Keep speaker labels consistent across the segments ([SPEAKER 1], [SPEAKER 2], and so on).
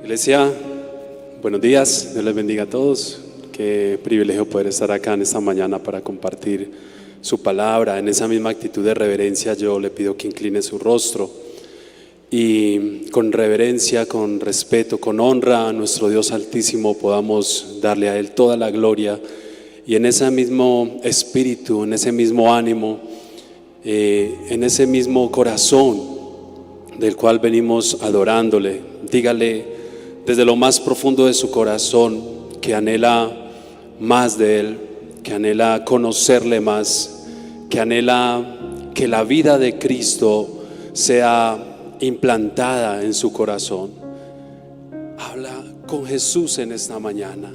[SPEAKER 1] Iglesia, buenos días, Dios les bendiga a todos. Qué privilegio poder estar acá en esta mañana para compartir su palabra. En esa misma actitud de reverencia yo le pido que incline su rostro y con reverencia, con respeto, con honra a nuestro Dios Altísimo podamos darle a Él toda la gloria, y en ese mismo espíritu, en ese mismo ánimo, en ese mismo corazón del cual venimos adorándole, dígale desde lo más profundo de su corazón que anhela más de Él, que anhela conocerle más, que anhela que la vida de Cristo sea implantada en su corazón. Habla con Jesús en esta mañana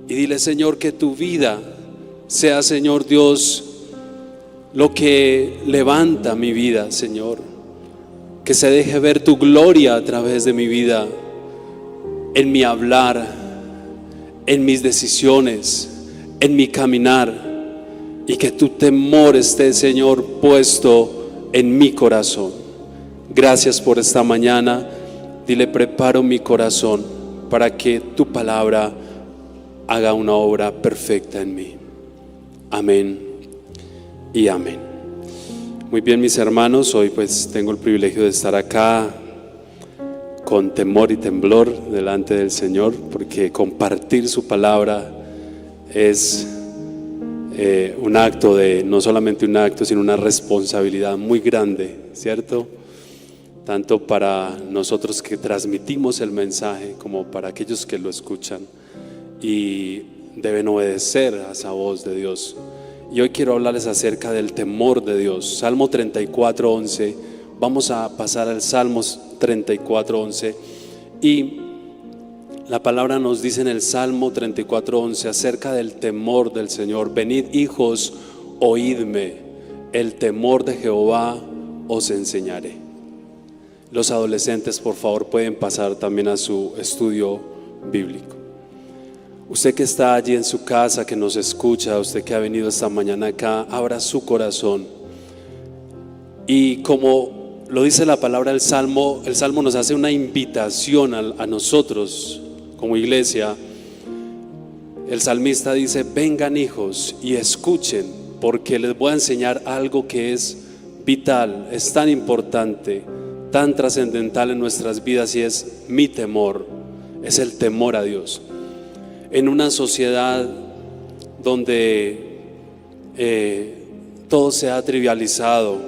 [SPEAKER 1] y dile: Señor, que tu vida sea, Señor Dios, lo que levanta mi vida, Señor. Que se deje ver tu gloria a través de mi vida, en mi hablar, en mis decisiones, en mi caminar, y que tu temor esté, Señor, puesto en mi corazón. Gracias por esta mañana. Dile: preparo mi corazón para que tu palabra haga una obra perfecta en mí. Amén y amén. Muy bien, mis hermanos, hoy pues tengo el privilegio de estar acá con temor y temblor delante del Señor, porque compartir su palabra es un acto no solamente un acto, sino una responsabilidad muy grande, ¿cierto? Tanto para nosotros que transmitimos el mensaje como para aquellos que lo escuchan y deben obedecer a esa voz de Dios. Y hoy quiero hablarles acerca del temor de Dios. Salmo 34:11. Vamos a pasar al Salmos 34:11. Y la palabra nos dice en el Salmo 34:11 acerca del temor del Señor: venid, hijos, oídme, el temor de Jehová os enseñaré. Los adolescentes, por favor, pueden pasar también a su estudio bíblico. Usted que está allí en su casa, que nos escucha, usted que ha venido esta mañana acá, abra su corazón. Y como lo dice la palabra del Salmo, el Salmo nos hace una invitación a nosotros como iglesia. El salmista dice: vengan, hijos, y escuchen, porque les voy a enseñar algo que es vital, es tan importante, tan trascendental en nuestras vidas, y es mi temor, es el temor a Dios. En una sociedad donde todo se ha trivializado,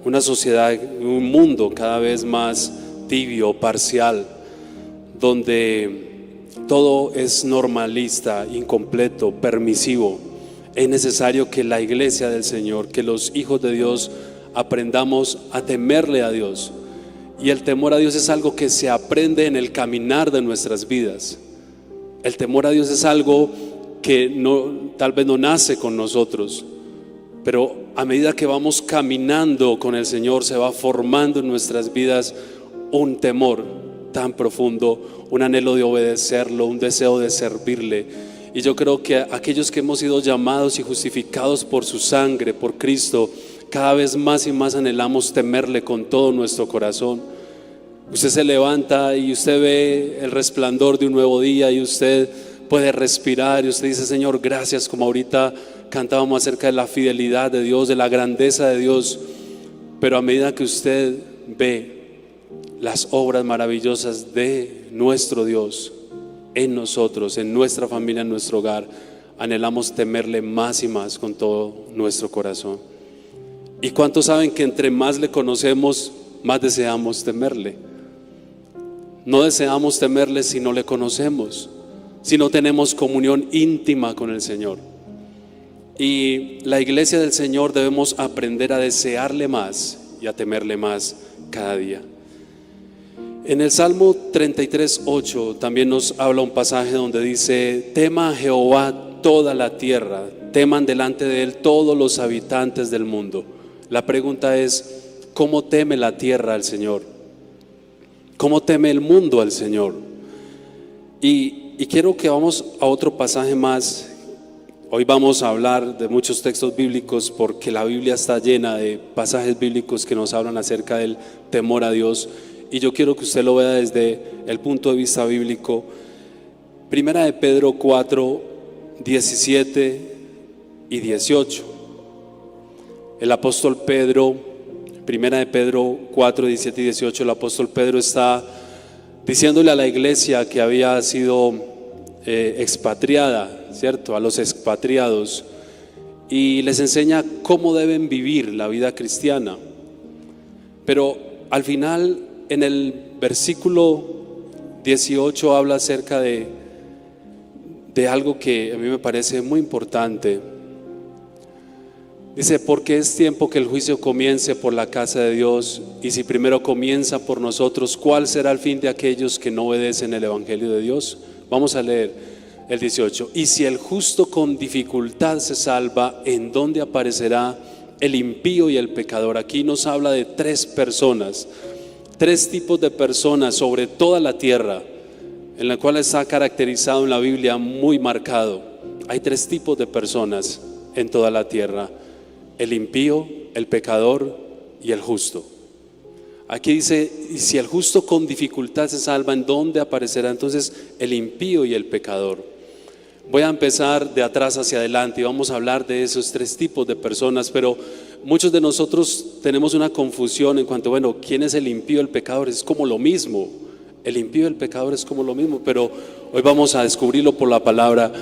[SPEAKER 1] una sociedad, un mundo cada vez más tibio, parcial, donde todo es normalista, incompleto, permisivo, es necesario que la iglesia del Señor, que los hijos de Dios aprendamos a temerle a Dios. Y el temor a Dios es algo que se aprende en el caminar de nuestras vidas. El temor a Dios es algo que tal vez no nace con nosotros, pero a medida que vamos caminando con el Señor se va formando en nuestras vidas un temor tan profundo, un anhelo de obedecerlo, un deseo de servirle. Y yo creo que aquellos que hemos sido llamados y justificados por su sangre, por Cristo, cada vez más y más anhelamos temerle con todo nuestro corazón. Usted se levanta y usted ve el resplandor de un nuevo día y usted puede respirar y usted dice: Señor, gracias, como ahorita cantábamos acerca de la fidelidad de Dios, de la grandeza de Dios. Pero a medida que usted ve las obras maravillosas de nuestro Dios en nosotros, en nuestra familia, en nuestro hogar, anhelamos temerle más y más con todo nuestro corazón. ¿Y cuántos saben que entre más le conocemos, más deseamos temerle? No deseamos temerle si no le conocemos, si no tenemos comunión íntima con el Señor. Y la iglesia del Señor debemos aprender a desearle más y a temerle más cada día. En el Salmo 33:8 también nos habla un pasaje donde dice: tema a Jehová toda la tierra, teman delante de Él todos los habitantes del mundo. La pregunta es: ¿cómo teme la tierra al Señor? ¿Cómo teme el mundo al Señor? Y quiero que vamos a otro pasaje más. Hoy vamos a hablar de muchos textos bíblicos porque la Biblia está llena de pasajes bíblicos que nos hablan acerca del temor a Dios. y yo quiero que usted lo vea desde el punto de vista bíblico. Primera de Pedro 4, 17 y 18. El apóstol Pedro, Primera de Pedro 4, 17 y 18, el apóstol Pedro está diciéndole a la iglesia que había sido expatriada, ¿cierto? A los expatriados, y les enseña cómo deben vivir la vida cristiana. Pero al final, en el versículo 18, habla acerca de algo que a mí me parece muy importante. Dice: porque es tiempo que el juicio comience por la casa de Dios, y si primero comienza por nosotros, ¿cuál será el fin de aquellos que no obedecen el evangelio de Dios? Vamos a leer el 18. Y si el justo con dificultad se salva, ¿en dónde aparecerá el impío y el pecador? Aquí nos habla de tres personas, tres tipos de personas sobre toda la tierra, en la cual está caracterizado en la Biblia muy marcado. Hay tres tipos de personas en toda la tierra: el impío, el pecador y el justo. Aquí dice: y si el justo con dificultad se salva, ¿en dónde aparecerá entonces el impío y el pecador? Voy a empezar de atrás hacia adelante y vamos a hablar de esos tres tipos de personas, pero muchos de nosotros tenemos una confusión en cuanto, bueno, ¿quién es el impío y el pecador? Es como lo mismo, el impío y el pecador es como lo mismo, pero hoy vamos a descubrirlo por la palabra.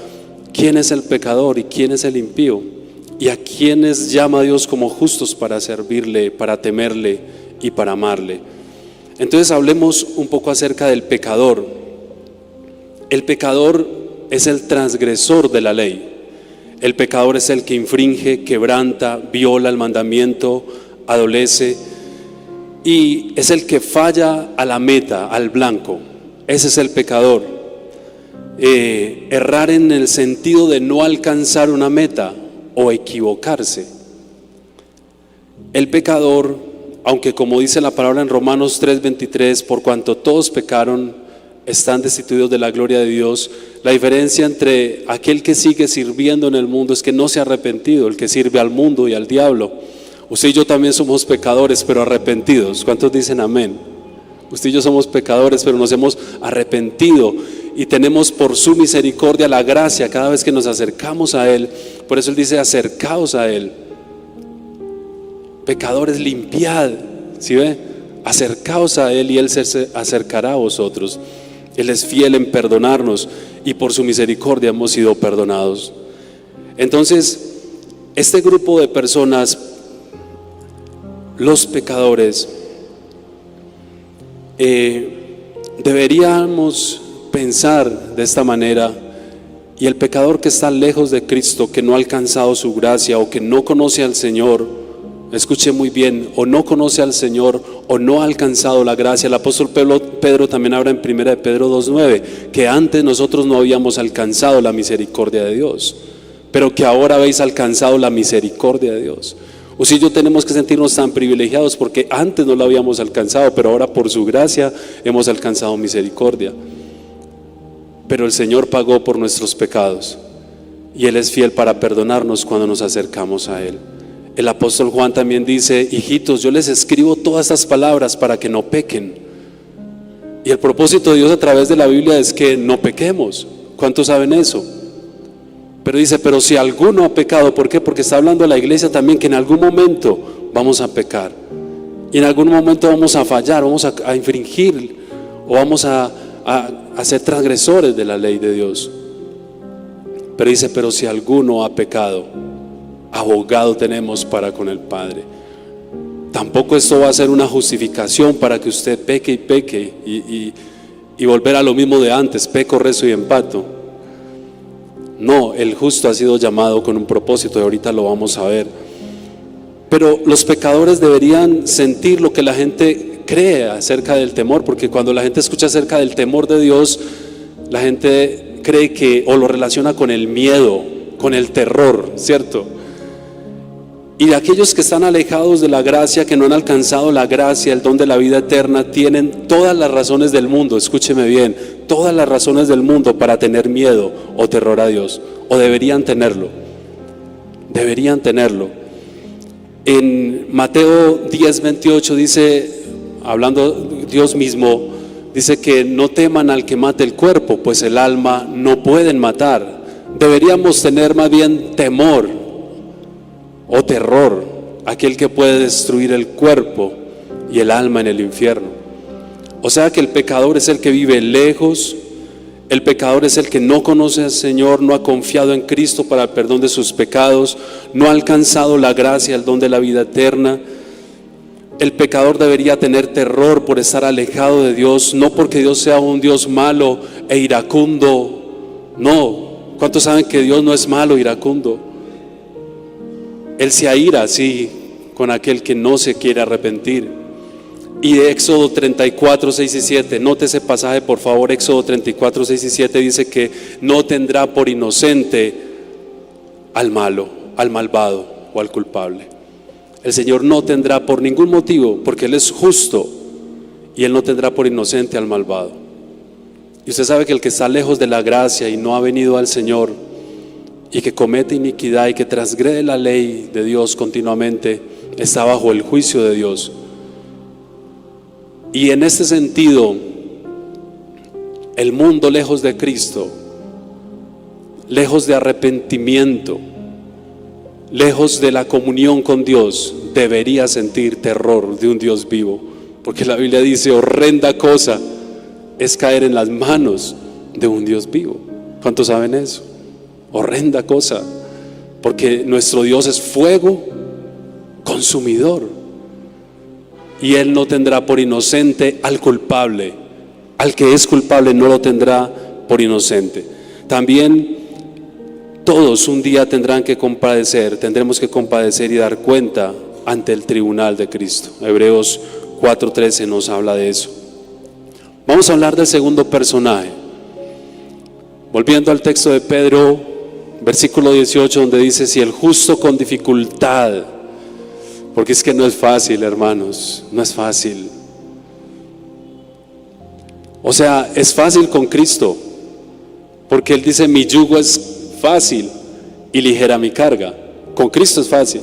[SPEAKER 1] ¿Quién es el pecador y quién es el impío? Y a quienes llama Dios como justos para servirle, para temerle y para amarle. Entonces hablemos un poco acerca del pecador. El pecador es el transgresor de la ley. El pecador es el que infringe, quebranta, viola el mandamiento, adolece, y es el que falla a la meta, al blanco. Ese es el pecador. Errar en el sentido de no alcanzar una meta o equivocarse. El pecador, aunque como dice la palabra en Romanos 3:23, por cuanto todos pecaron, están destituidos de la gloria de Dios. La diferencia entre aquel que sigue sirviendo en el mundo es que no se ha arrepentido, el que sirve al mundo y al diablo. Usted y yo también somos pecadores, pero arrepentidos. ¿Cuántos dicen amén? Usted y yo somos pecadores, pero nos hemos arrepentido y tenemos por su misericordia la gracia cada vez que nos acercamos a Él. Por eso Él dice: acercaos a Él. Pecadores, limpiad, ¿sí ve? Acercaos a Él y Él se acercará a vosotros. Él es fiel en perdonarnos y por su misericordia hemos sido perdonados. Entonces, este grupo de personas, los pecadores, deberíamos pensar de esta manera. Y el pecador que está lejos de Cristo, que no ha alcanzado su gracia o que no conoce al Señor, escuche muy bien, o no conoce al Señor o no ha alcanzado la gracia. El apóstol Pedro también habla en 1 de Pedro 2:9, que antes nosotros no habíamos alcanzado la misericordia de Dios, pero que ahora habéis alcanzado la misericordia de Dios. O si yo tenemos que sentirnos tan privilegiados porque antes no la habíamos alcanzado, pero ahora por su gracia hemos alcanzado misericordia. Pero el Señor pagó por nuestros pecados y Él es fiel para perdonarnos cuando nos acercamos a Él. El apóstol Juan también dice: hijitos, yo les escribo todas estas palabras para que no pequen. Y el propósito de Dios a través de la Biblia es que no pequemos. ¿Cuántos saben eso? Pero dice: pero si alguno ha pecado, ¿por qué? Porque está hablando a la iglesia también que en algún momento vamos a pecar. Y en algún momento vamos a fallar, vamos a infringir o vamos a ser transgresores de la ley de Dios. Pero dice: pero si alguno ha pecado, abogado tenemos para con el Padre. Tampoco esto va a ser una justificación para que usted peque y peque y volver a lo mismo de antes, peco, rezo y empato. No, el justo ha sido llamado con un propósito y ahorita lo vamos a ver. Pero los pecadores deberían sentir lo que la gente cree acerca del temor, porque cuando la gente escucha acerca del temor de Dios, la gente cree que o lo relaciona con el miedo, con el terror, ¿cierto? Y aquellos que están alejados de la gracia, que no han alcanzado la gracia, el don de la vida eterna, tienen todas las razones del mundo, escúcheme bien, todas las razones del mundo para tener miedo o terror a Dios, o deberían tenerlo. En Mateo 10:28 dice: hablando Dios mismo, dice que no teman al que mate el cuerpo, pues el alma no pueden matar. Deberíamos tener más bien temor o terror a aquel que puede destruir el cuerpo y el alma en el infierno. O sea que el pecador es el que vive lejos, el pecador es el que no conoce al Señor, no ha confiado en Cristo para el perdón de sus pecados, no ha alcanzado la gracia, el don de la vida eterna. El pecador debería tener terror por estar alejado de Dios, no porque Dios sea un Dios malo e iracundo, no. ¿Cuántos saben que Dios no es malo, iracundo? Él se aira, sí, con aquel que no se quiere arrepentir. Y de Éxodo 34, 6 y 7, note ese pasaje por favor. Éxodo 34, 6 y 7 dice que no tendrá por inocente al malo, al malvado o al culpable. El Señor no tendrá por ningún motivo, porque Él es justo, y Él no tendrá por inocente al malvado. Y usted sabe que el que está lejos de la gracia y no ha venido al Señor, y que comete iniquidad y que transgrede la ley de Dios continuamente, está bajo el juicio de Dios. Y en este sentido, el mundo lejos de Cristo, lejos de arrepentimiento, lejos de la comunión con Dios, debería sentir terror de un Dios vivo, porque la Biblia dice: horrenda cosa es caer en las manos de un Dios vivo. ¿Cuántos saben eso? Horrenda cosa, porque nuestro Dios es fuego consumidor, y Él no tendrá por inocente al culpable. Al que es culpable no lo tendrá por inocente. También todos un día tendrán que compadecer, tendremos que compadecer y dar cuenta ante el tribunal de Cristo. Hebreos 4:13 nos habla de eso. Vamos a hablar del segundo personaje. Volviendo al texto de Pedro, versículo 18, donde dice: si el justo con dificultad, porque es que no es fácil, hermanos, no es fácil. O sea, es fácil con Cristo, porque Él dice: mi yugo es fácil y ligera mi carga. Con Cristo es fácil.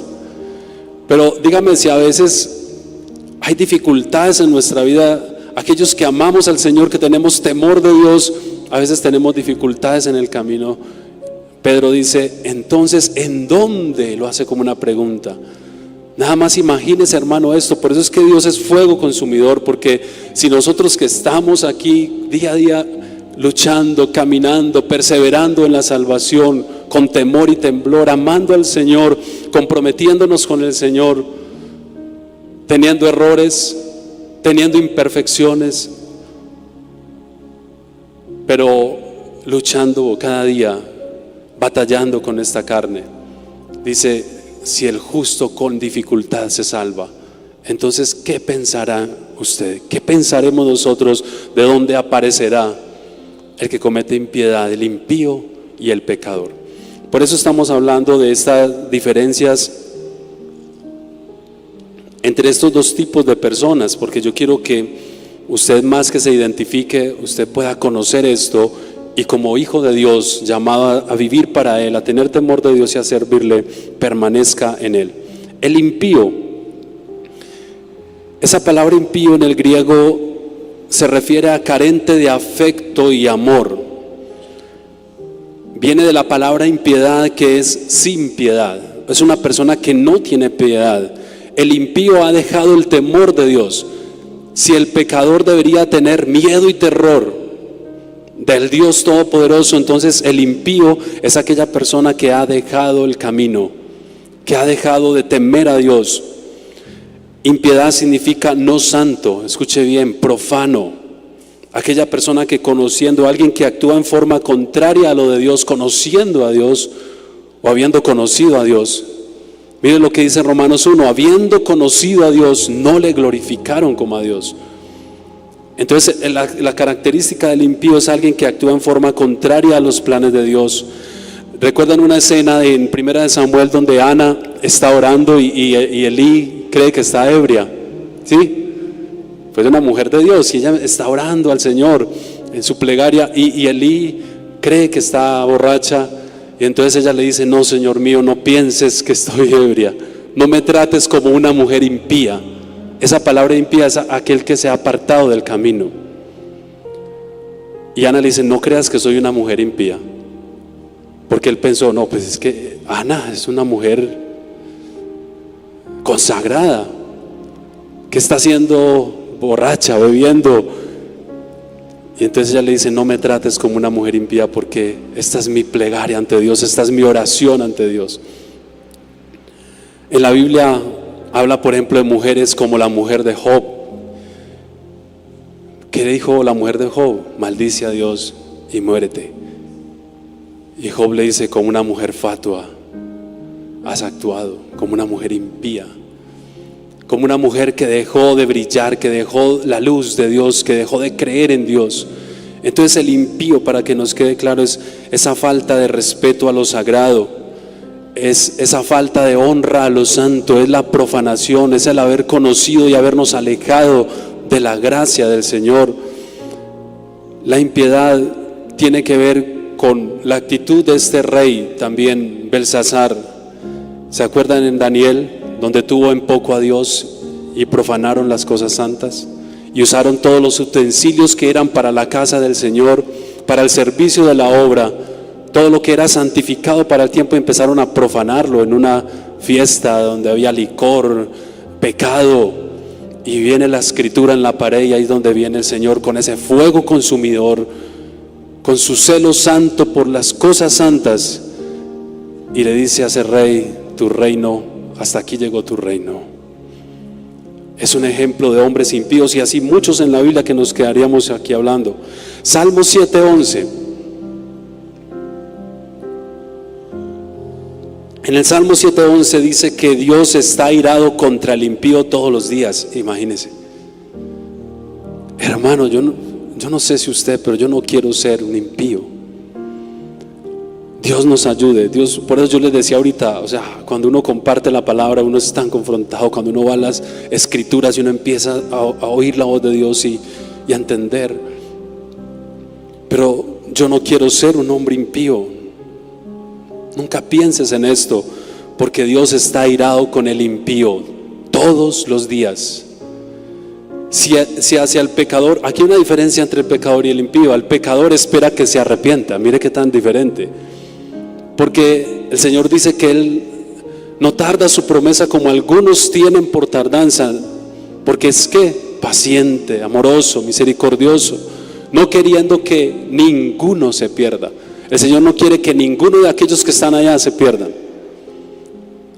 [SPEAKER 1] Pero dígame si a veces hay dificultades en nuestra vida. Aquellos que amamos al Señor, que tenemos temor de Dios, a veces tenemos dificultades en el camino. Pedro dice: entonces, ¿en dónde? Lo hace como una pregunta. Nada más imagínese, hermano, esto. Por eso es que Dios es fuego consumidor, porque si nosotros que estamos aquí día a día luchando, caminando, perseverando en la salvación, con temor y temblor, amando al Señor, comprometiéndonos con el Señor, teniendo errores, teniendo imperfecciones, pero luchando cada día, batallando con esta carne. Dice: si el justo con dificultad se salva, entonces ¿qué pensará usted? ¿Qué pensaremos nosotros? ¿De dónde aparecerá el que comete impiedad, el impío y el pecador? Por eso estamos hablando de estas diferencias entre estos dos tipos de personas, porque yo quiero que usted, más que se identifique, usted pueda conocer esto, y como hijo de Dios, llamado a vivir para Él, a tener temor de Dios y a servirle, permanezca en Él. El impío, esa palabra impío en el griego se refiere a carente de afecto y amor. Viene de la palabra impiedad, que es sin piedad. Es una persona que no tiene piedad. El impío ha dejado el temor de Dios. Si el pecador debería tener miedo y terror del Dios Todopoderoso, entonces el impío es aquella persona que ha dejado el camino, que ha dejado de temer a Dios. Impiedad significa no santo, escuche bien, profano. Aquella persona que conociendo a alguien que actúa en forma contraria a lo de Dios, conociendo a Dios o habiendo conocido a Dios. Mire lo que dice Romanos 1: habiendo conocido a Dios, no le glorificaron como a Dios. Entonces la característica del impío es alguien que actúa en forma contraria a los planes de Dios. ¿Recuerdan una escena en 1 Samuel donde Ana está orando y Elí cree que está ebria? ¿Sí? Fue una mujer de Dios y ella está orando al Señor en su plegaria, y Elí cree que está borracha, y entonces ella le dice: no, Señor mío, no pienses que estoy ebria, no me trates como una mujer impía. Esa palabra impía es aquel que se ha apartado del camino. Y Ana le dice: no creas que soy una mujer impía. Porque él pensó: no, pues es que Ana es una mujer consagrada, que está siendo borracha, bebiendo. Y entonces ella le dice: no me trates como una mujer impía, porque esta es mi plegaria ante Dios, esta es mi oración ante Dios. En la Biblia habla, por ejemplo, de mujeres como la mujer de Job. ¿Qué dijo la mujer de Job? Maldice a Dios y muérete. Y Job le dice: como una mujer fatua has actuado, como una mujer impía, como una mujer que dejó de brillar, que dejó la luz de Dios, que dejó de creer en Dios. Entonces el impío, para que nos quede claro, es esa falta de respeto a lo sagrado, es esa falta de honra a lo santo, es la profanación, es el haber conocido y habernos alejado de la gracia del Señor. La impiedad tiene que ver con la actitud de este rey también, Belsasar. ¿Se acuerdan en Daniel, donde tuvo en poco a Dios y profanaron las cosas santas? Y usaron todos los utensilios que eran para la casa del Señor, para el servicio de la obra, todo lo que era santificado para el tiempo, empezaron a profanarlo en una fiesta donde había licor, pecado. Y viene la escritura en la pared, y ahí es donde viene el Señor con ese fuego consumidor, con su celo santo por las cosas santas, y le dice a ese rey: tu reino, hasta aquí llegó tu reino. Es un ejemplo de hombres impíos, y así muchos en la Biblia que nos quedaríamos aquí hablando. Salmo 7:11. En el Salmo 7:11 dice que Dios está airado contra el impío todos los días. Imagínense. Hermano, yo no sé si usted, pero yo no quiero ser un impío. Dios nos ayude. Dios, por eso yo les decía ahorita, o sea, cuando uno comparte la palabra, uno es tan confrontado. Cuando uno va a las escrituras y uno empieza a oír la voz de Dios y a entender. Pero yo no quiero ser un hombre impío. Nunca pienses en esto, porque Dios está airado con el impío todos los días. Si hacia el pecador, aquí hay una diferencia entre el pecador y el impío. Al pecador espera que se arrepienta. Mire qué tan diferente. Porque el Señor dice que Él no tarda su promesa como algunos tienen por tardanza, porque es que paciente, amoroso, misericordioso, no queriendo que ninguno se pierda. El Señor no quiere que ninguno de aquellos que están allá se pierdan.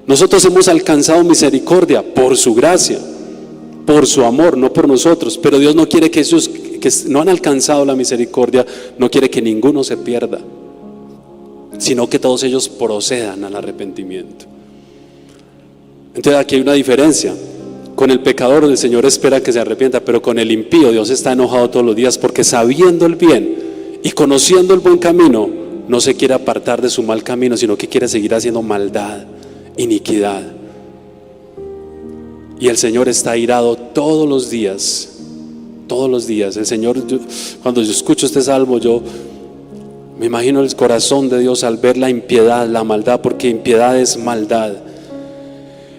[SPEAKER 1] Nosotros hemos alcanzado misericordia por su gracia, por su amor, no por nosotros. Pero Dios no quiere que esos que no han alcanzado la misericordia, no quiere que ninguno se pierda, sino que todos ellos procedan al arrepentimiento. Entonces aquí hay una diferencia. Con el pecador el Señor espera que se arrepienta, pero con el impío Dios está enojado todos los días, porque sabiendo el bien y conociendo el buen camino, no se quiere apartar de su mal camino, sino que quiere seguir haciendo maldad, iniquidad. Y el Señor está airado todos los días. Todos los días. El Señor, cuando yo escucho este salmo, yo me imagino el corazón de Dios al ver la impiedad, la maldad, porque impiedad es maldad.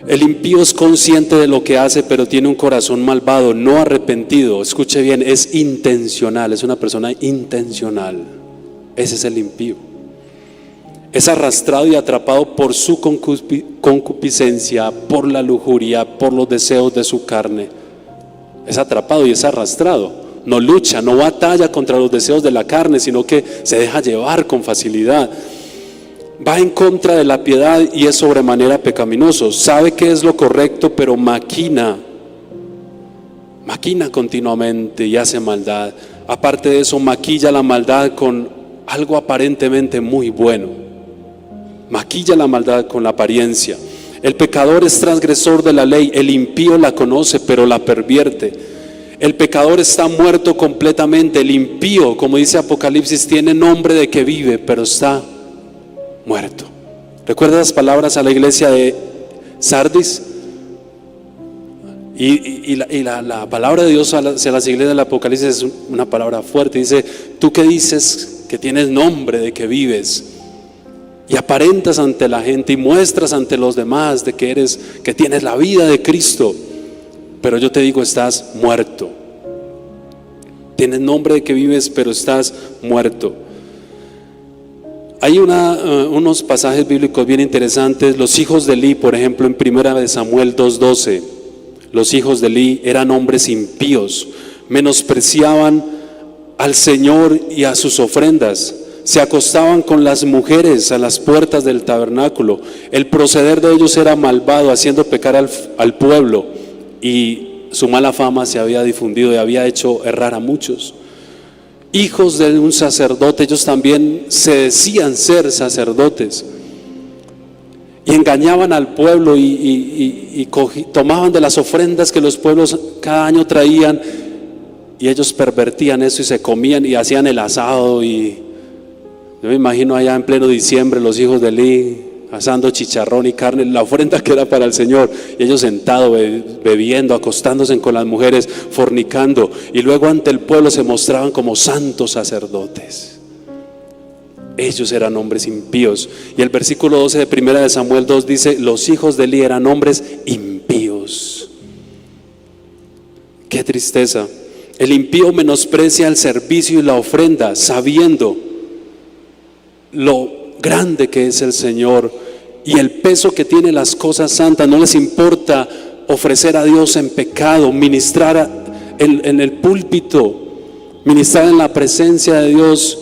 [SPEAKER 1] El impío es consciente de lo que hace, pero tiene un corazón malvado, no arrepentido. Escuche bien, es intencional, es una persona intencional. Ese es el impío. Es arrastrado y atrapado por su concupiscencia, por la lujuria, por los deseos de su carne. Es atrapado y es arrastrado. No lucha, no batalla contra los deseos de la carne, sino que se deja llevar con facilidad. Va en contra de la piedad y es sobremanera pecaminoso. Sabe que es lo correcto, pero maquina continuamente y hace maldad. Aparte de eso, maquilla la maldad con algo aparentemente muy bueno. Maquilla la maldad con la apariencia. El pecador es transgresor de la ley. El impío la conoce, pero la pervierte. El pecador está muerto completamente. El impío, como dice Apocalipsis, tiene nombre de que vive, pero está muerto. ¿Recuerda las palabras a la iglesia de Sardis? Y la palabra de Dios hacia las iglesias del Apocalipsis es una palabra fuerte. Dice: tú que dices que tienes nombre de que vives y aparentas ante la gente y muestras ante los demás de que tienes la vida de Cristo, pero yo te digo, estás muerto. Tienes nombre de que vives, pero estás muerto. Hay unos pasajes bíblicos bien interesantes. Los hijos de Eli, por ejemplo, en 1 Samuel 2:12, los hijos de Eli eran hombres impíos, menospreciaban al Señor y a sus ofrendas, se acostaban con las mujeres a las puertas del tabernáculo. El proceder de ellos era malvado, haciendo pecar al pueblo, y su mala fama se había difundido y había hecho errar a muchos. Hijos de un sacerdote, ellos también se decían ser sacerdotes y engañaban al pueblo y tomaban de las ofrendas que los pueblos cada año traían, y ellos pervertían eso y se comían y hacían el asado. Y yo me imagino allá en pleno diciembre los hijos de Eli asando chicharrón y carne, la ofrenda que era para el Señor, y ellos sentados bebiendo, acostándose con las mujeres, fornicando, y luego ante el pueblo se mostraban como santos sacerdotes. Ellos eran hombres impíos. Y el versículo 12 de 1 Samuel 2 dice: los hijos de Eli eran hombres impíos. Qué tristeza. El impío menosprecia el servicio y la ofrenda, sabiendo lo grande que es el Señor y el peso que tiene las cosas santas. No les importa ofrecer a Dios en pecado, ministrar en el púlpito, ministrar en la presencia de Dios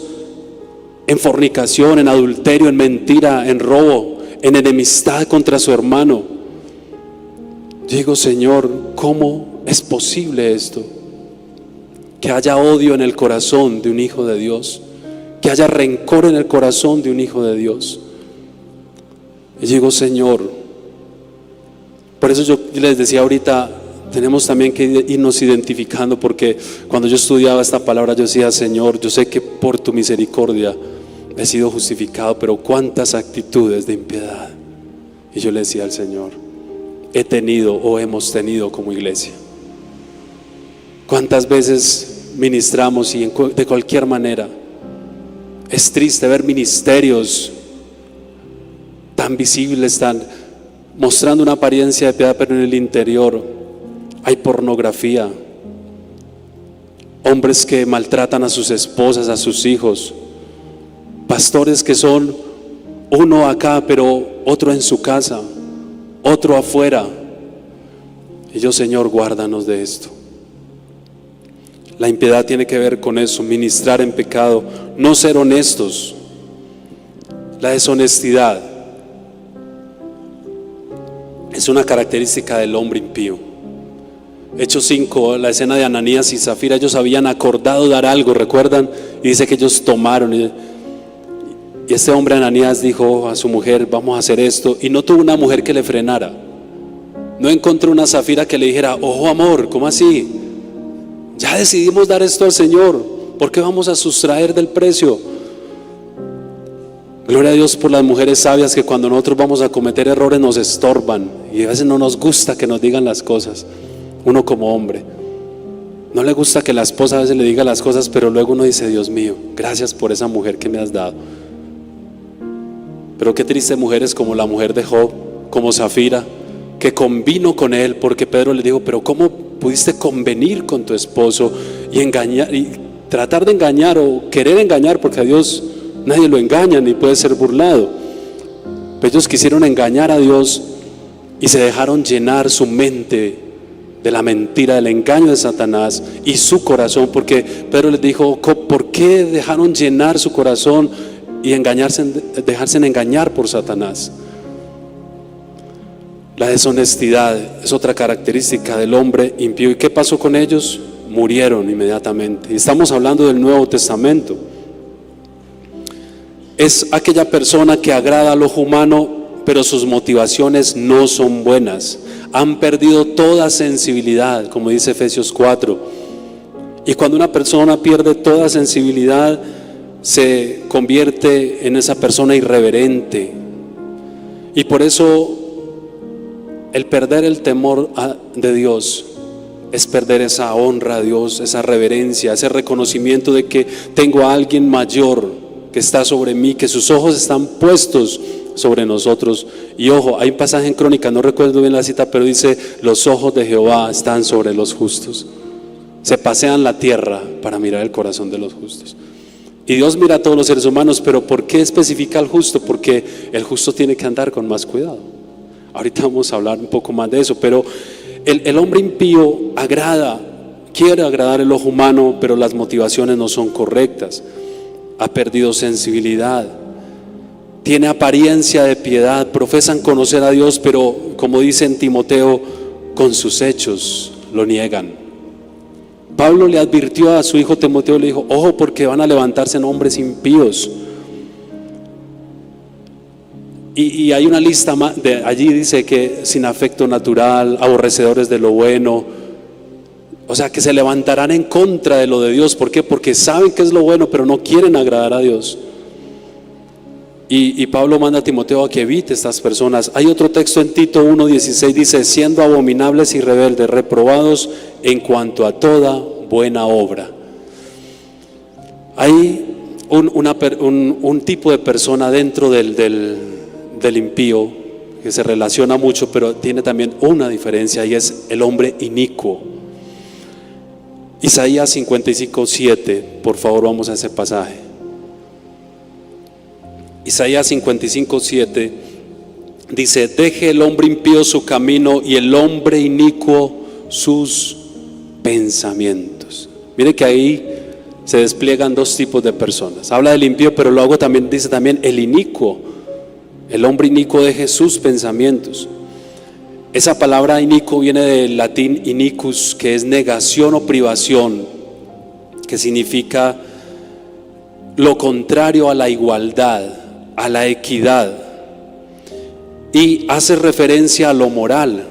[SPEAKER 1] en fornicación, en adulterio, en mentira, en robo, en enemistad contra su hermano. Digo, Señor, ¿cómo es posible esto? Que haya odio en el corazón de un hijo de Dios, que haya rencor en el corazón de un hijo de Dios. Y digo, Señor, por eso yo les decía ahorita, tenemos también que irnos identificando, porque cuando yo estudiaba esta palabra yo decía, Señor, yo sé que por tu misericordia he sido justificado, pero cuántas actitudes de impiedad. Y yo le decía al Señor, he tenido o hemos tenido como iglesia. Cuántas veces ministramos y de cualquier manera. Es triste ver ministerios tan visibles, tan mostrando una apariencia de piedad, pero en el interior hay pornografía, hombres que maltratan a sus esposas, a sus hijos, pastores que son uno acá pero otro en su casa, otro afuera. Y yo, Señor, guárdanos de esto. La impiedad tiene que ver con eso, ministrar en pecado, no ser honestos. La deshonestidad es una característica del hombre impío. Hechos 5, la escena de Ananías y Zafira, ellos habían acordado dar algo, ¿recuerdan? Y dice que ellos tomaron, y este hombre Ananías dijo a su mujer, vamos a hacer esto, y no tuvo una mujer que le frenara. No encontró una Zafira que le dijera, ojo amor, ¿cómo así? Ya decidimos dar esto al Señor, ¿por qué vamos a sustraer del precio? Gloria a Dios por las mujeres sabias que cuando nosotros vamos a cometer errores nos estorban, y a veces no nos gusta que nos digan las cosas. Uno como hombre no le gusta que la esposa a veces le diga las cosas, pero luego uno dice, Dios mío, gracias por esa mujer que me has dado. Pero qué triste mujeres como la mujer de Job, como Zafira, que convino con él, porque Pedro le dijo, pero ¿cómo pudiste convenir con tu esposo y engañar, y tratar de engañar o querer engañar? Porque a Dios nadie lo engaña ni puede ser burlado. Pero ellos quisieron engañar a Dios y se dejaron llenar su mente de la mentira, del engaño de Satanás y su corazón, porque Pedro les dijo, ¿por qué dejaron llenar su corazón y dejarse engañar por Satanás? La deshonestidad es otra característica del hombre impío. ¿Y qué pasó con ellos? Murieron inmediatamente. Y estamos hablando del Nuevo Testamento. Es aquella persona que agrada al ojo humano, pero sus motivaciones no son buenas. Han perdido toda sensibilidad, como dice Efesios 4. Y cuando una persona pierde toda sensibilidad, se convierte en esa persona irreverente. Y por eso el perder el temor de Dios es perder esa honra a Dios, esa reverencia, ese reconocimiento de que tengo a alguien mayor que está sobre mí, que sus ojos están puestos sobre nosotros. Y ojo, hay un pasaje en Crónica, no recuerdo bien la cita, pero dice: los ojos de Jehová están sobre los justos. Se pasean la tierra para mirar el corazón de los justos. Y Dios mira a todos los seres humanos, pero ¿por qué especifica al justo? Porque el justo tiene que andar con más cuidado. Ahorita vamos a hablar un poco más de eso, pero el hombre impío quiere agradar el ojo humano, pero las motivaciones no son correctas. Ha perdido sensibilidad, tiene apariencia de piedad, profesan conocer a Dios, pero como dice en Timoteo, con sus hechos lo niegan. Pablo le advirtió a su hijo Timoteo, le dijo: ojo, porque van a levantarse hombres impíos. Y hay una lista más, allí dice que sin afecto natural, aborrecedores de lo bueno. O sea, que se levantarán en contra de lo de Dios. ¿Por qué? Porque saben que es lo bueno, pero no quieren agradar a Dios. Y Pablo manda a Timoteo a que evite estas personas. Hay otro texto en Tito 1:16, dice: siendo abominables y rebeldes, reprobados en cuanto a toda buena obra. Hay un tipo de persona dentro del impío que se relaciona mucho, pero tiene también una diferencia, y es el hombre inicuo. Isaías 55:7, por favor, vamos a ese pasaje. Isaías 55:7 dice: deje el hombre impío su camino y el hombre inicuo sus pensamientos. Mire que ahí se despliegan dos tipos de personas. Habla del impío, pero luego también dice también el inicuo. El hombre inicuo deje sus pensamientos. Esa palabra inicuo viene del latín inicus, que es negación o privación, que significa lo contrario a la igualdad, a la equidad, y hace referencia a lo moral,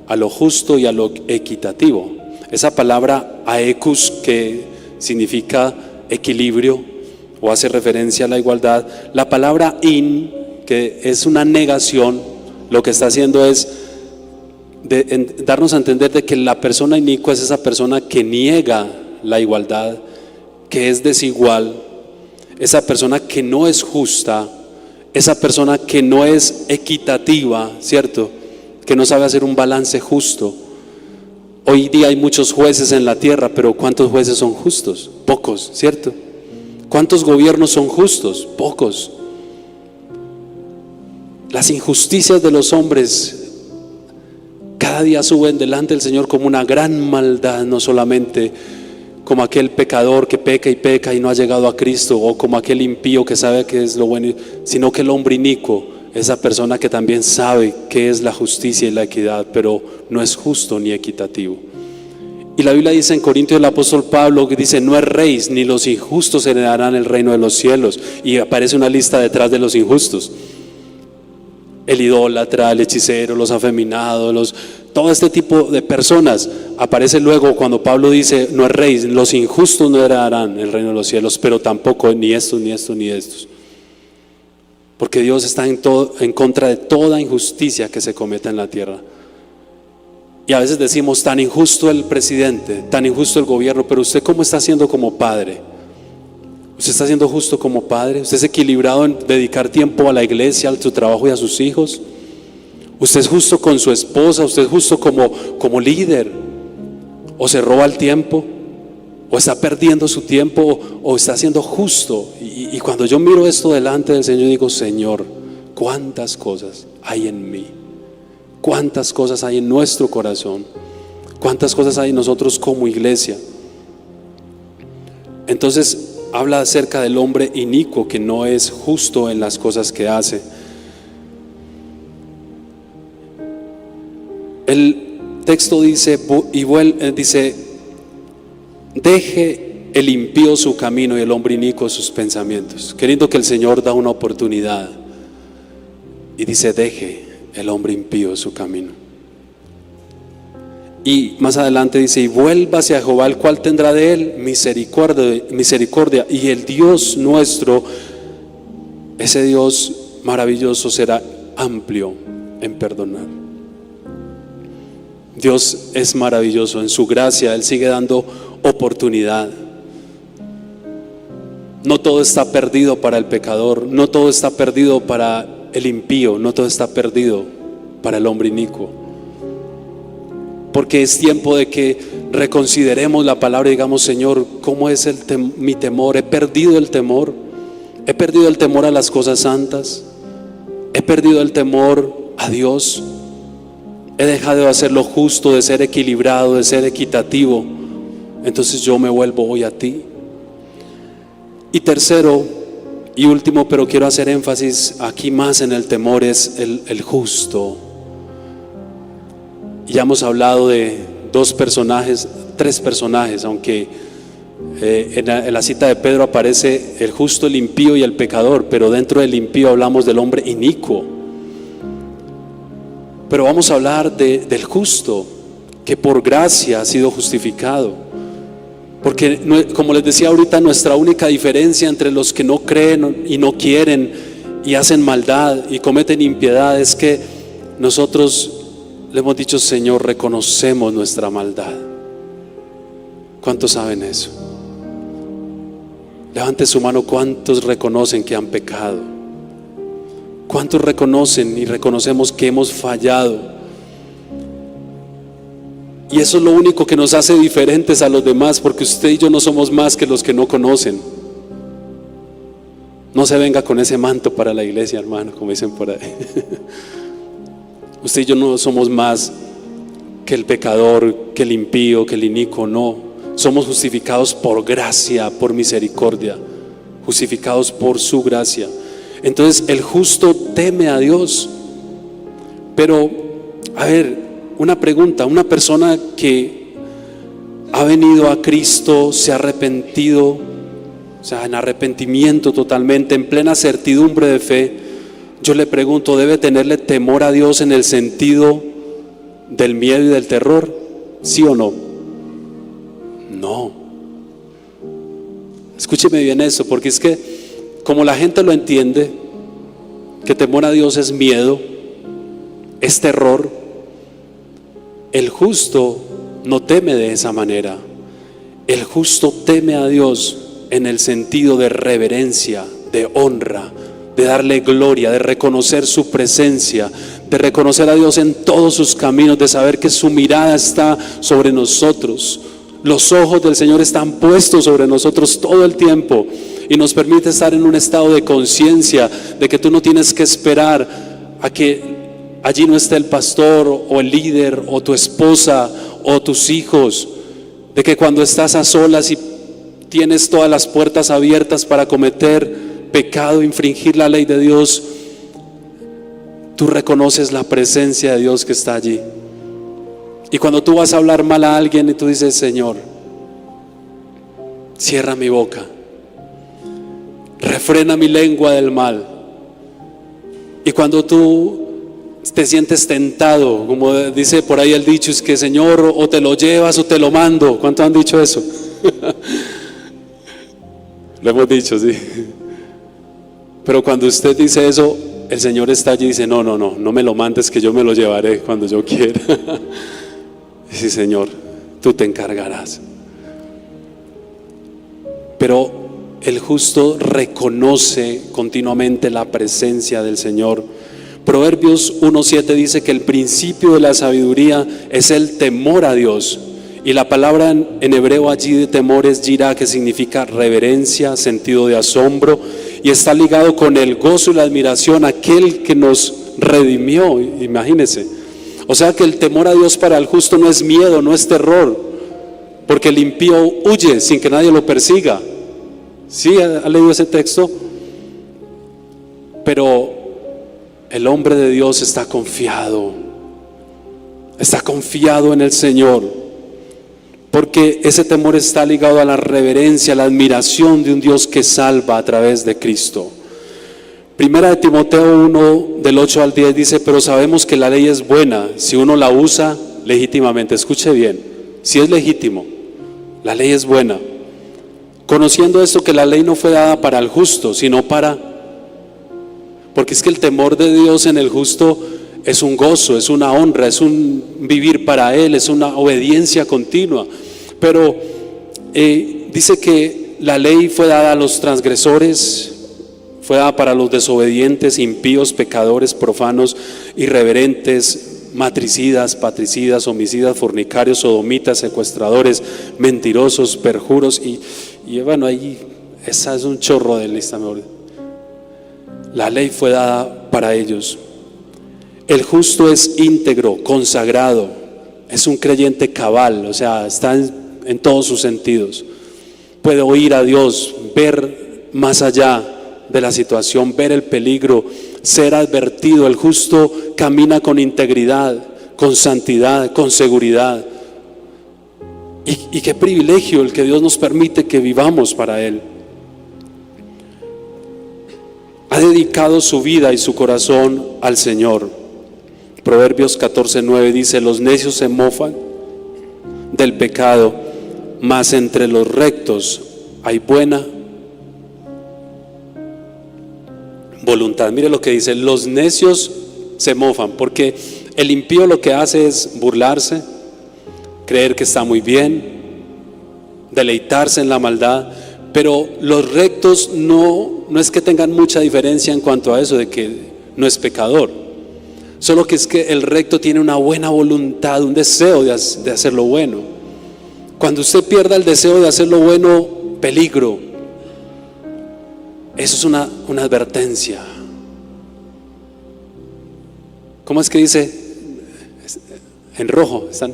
[SPEAKER 1] a lo justo y a lo equitativo. Esa palabra aecus, que significa equilibrio o hace referencia a la igualdad, la palabra in, que es una negación, lo que está haciendo es darnos a entender de que la persona inicua es esa persona que niega la igualdad, que es desigual, esa persona que no es justa, esa persona que no es equitativa, ¿cierto? Que no sabe hacer un balance justo. Hoy día hay muchos jueces en la tierra, pero ¿cuántos jueces son justos? Pocos, ¿cierto? ¿Cuántos gobiernos son justos? Pocos. Las injusticias de los hombres cada día suben delante del Señor como una gran maldad, no solamente como aquel pecador que peca y no ha llegado a Cristo, o como aquel impío que sabe que es lo bueno, sino que el hombre inicuo, esa persona que también sabe qué es la justicia y la equidad, pero no es justo ni equitativo. Y la Biblia dice en Corintios, el apóstol Pablo, que dice: no erréis, ni los injustos heredarán el reino de los cielos. Y aparece una lista detrás de los injustos: el idólatra, el hechicero, los afeminados, todo este tipo de personas. Aparece luego cuando Pablo dice: no erréis, los injustos no heredarán el reino de los cielos, pero tampoco ni estos, ni estos, ni estos. Porque Dios está en contra de toda injusticia que se cometa en la tierra. Y a veces decimos: tan injusto el presidente, tan injusto el gobierno, pero usted ¿cómo está haciendo como padre? ¿Usted está siendo justo como padre? ¿Usted es equilibrado en dedicar tiempo a la iglesia, a su trabajo y a sus hijos? ¿Usted es justo con su esposa? ¿Usted es justo como líder? ¿O se roba el tiempo? ¿O está perdiendo su tiempo? ¿O está siendo justo? Y cuando yo miro esto delante del Señor, digo: Señor, ¿cuántas cosas hay en mí? ¿Cuántas cosas hay en nuestro corazón? ¿Cuántas cosas hay en nosotros como iglesia? Entonces habla acerca del hombre inicuo que no es justo en las cosas que hace. El texto dice: deje el impío su camino y el hombre inicuo sus pensamientos. Queriendo que el Señor da una oportunidad y dice: deje el hombre impío su camino. Y más adelante dice: y vuélvase a Jehová, el cual tendrá de él misericordia, y el Dios nuestro, ese Dios maravilloso, será amplio en perdonar. Dios es maravilloso en su gracia, Él sigue dando oportunidad. No todo está perdido para el pecador, no todo está perdido para el impío, no todo está perdido para el hombre inicuo. Porque es tiempo de que reconsideremos la palabra y digamos: Señor, ¿cómo es mi temor? ¿He perdido el temor? ¿He perdido el temor a las cosas santas? ¿He perdido el temor a Dios? ¿He dejado de hacer lo justo, de ser equilibrado, de ser equitativo? Entonces yo me vuelvo hoy a ti. Y tercero y último, pero quiero hacer énfasis aquí más en el temor, es el justo. Ya hemos hablado de tres personajes, aunque en la cita de Pedro aparece el justo, el impío y el pecador, pero dentro del impío hablamos del hombre inicuo. Pero vamos a hablar del justo, que por gracia ha sido justificado. Porque, como les decía ahorita, nuestra única diferencia entre los que no creen y no quieren y hacen maldad y cometen impiedad es que nosotros le hemos dicho: Señor, reconocemos nuestra maldad. ¿Cuántos saben eso? Levante su mano. ¿Cuántos reconocen que han pecado? ¿Cuántos reconocen y reconocemos que hemos fallado? Y eso es lo único que nos hace diferentes a los demás, porque usted y yo no somos más que los que no conocen. No se venga con ese manto para la iglesia, hermano, como dicen por ahí. Usted y yo no somos más que el pecador, que el impío, que el inicuo, no. Somos justificados por gracia, por misericordia, justificados por su gracia. Entonces el justo teme a Dios. Pero, a ver, una pregunta: una persona que ha venido a Cristo, se ha arrepentido, o sea, en arrepentimiento totalmente, en plena certidumbre de fe, yo le pregunto, ¿debe tenerle temor a Dios en el sentido del miedo y del terror? ¿Sí o no? No. Escúcheme bien eso, porque es que como la gente lo entiende, que temor a Dios es miedo, es terror, el justo no teme de esa manera. El justo teme a Dios en el sentido de reverencia, de honra, de darle gloria, de reconocer su presencia, de reconocer a Dios en todos sus caminos, de saber que su mirada está sobre nosotros. Los ojos del Señor están puestos sobre nosotros todo el tiempo y nos permite estar en un estado de conciencia de que tú no tienes que esperar a que allí no esté el pastor o el líder o tu esposa o tus hijos, de que cuando estás a solas y tienes todas las puertas abiertas para cometer pecado, infringir la ley de Dios, tú reconoces la presencia de Dios que está allí. Y cuando tú vas a hablar mal a alguien y tú dices: Señor, cierra mi boca, refrena mi lengua del mal. Y cuando tú te sientes tentado, como dice por ahí el dicho, es que Señor, o te lo llevas o te lo mando. ¿Cuántos han dicho eso? Lo hemos dicho, sí. Pero cuando usted dice eso, el Señor está allí y dice: no me lo mandes, que yo me lo llevaré cuando yo quiera. Sí, Señor, tú te encargarás. Pero el justo reconoce continuamente la presencia del Señor. Proverbios 1:7 dice que el principio de la sabiduría es el temor a Dios. Y la palabra en hebreo allí de temor es yirá, que significa reverencia, sentido de asombro, y está ligado con el gozo y la admiración a aquel que nos redimió. Imagínense. O sea que el temor a Dios para el justo no es miedo, no es terror, porque el impío huye sin que nadie lo persiga. ¿Sí ha leído ese texto? Pero el hombre de Dios está confiado en el Señor, porque ese temor está ligado a la reverencia, a la admiración de un Dios que salva a través de Cristo. Primera de Timoteo 1, del 8 al 10 dice: pero sabemos que la ley es buena si uno la usa legítimamente. Escuche bien, si es legítimo, la ley es buena. Conociendo esto, que la ley no fue dada para el justo, sino porque es que el temor de Dios en el justo es un gozo, es una honra, es un vivir para Él, es una obediencia continua. Pero dice que la ley fue dada a los transgresores, fue dada para los desobedientes, impíos, pecadores, profanos, irreverentes, matricidas, patricidas, homicidas, fornicarios, sodomitas, secuestradores, mentirosos, perjuros y bueno, ahí esa es un chorro de lista, mejor. La ley fue dada para ellos. El justo es íntegro, consagrado, es un creyente cabal, o sea, está en todos sus sentidos. Puede oír a Dios, ver más allá de la situación, ver el peligro, ser advertido. El justo camina con integridad, con santidad, con seguridad. Y qué privilegio el que Dios nos permite que vivamos para Él. Ha dedicado su vida y su corazón al Señor. Proverbios 14:9 dice: los necios se mofan del pecado, mas entre los rectos hay buena voluntad. Mire lo que dice: los necios se mofan, porque el impío lo que hace es burlarse, creer que está muy bien, deleitarse en la maldad. Pero los rectos no es que tengan mucha diferencia en cuanto a eso de que no es pecador, solo que es que el recto tiene una buena voluntad, un deseo de hacer lo bueno. Cuando usted pierda el deseo de hacer lo bueno, peligro. Eso es una advertencia. ¿Cómo es que dice? En rojo están.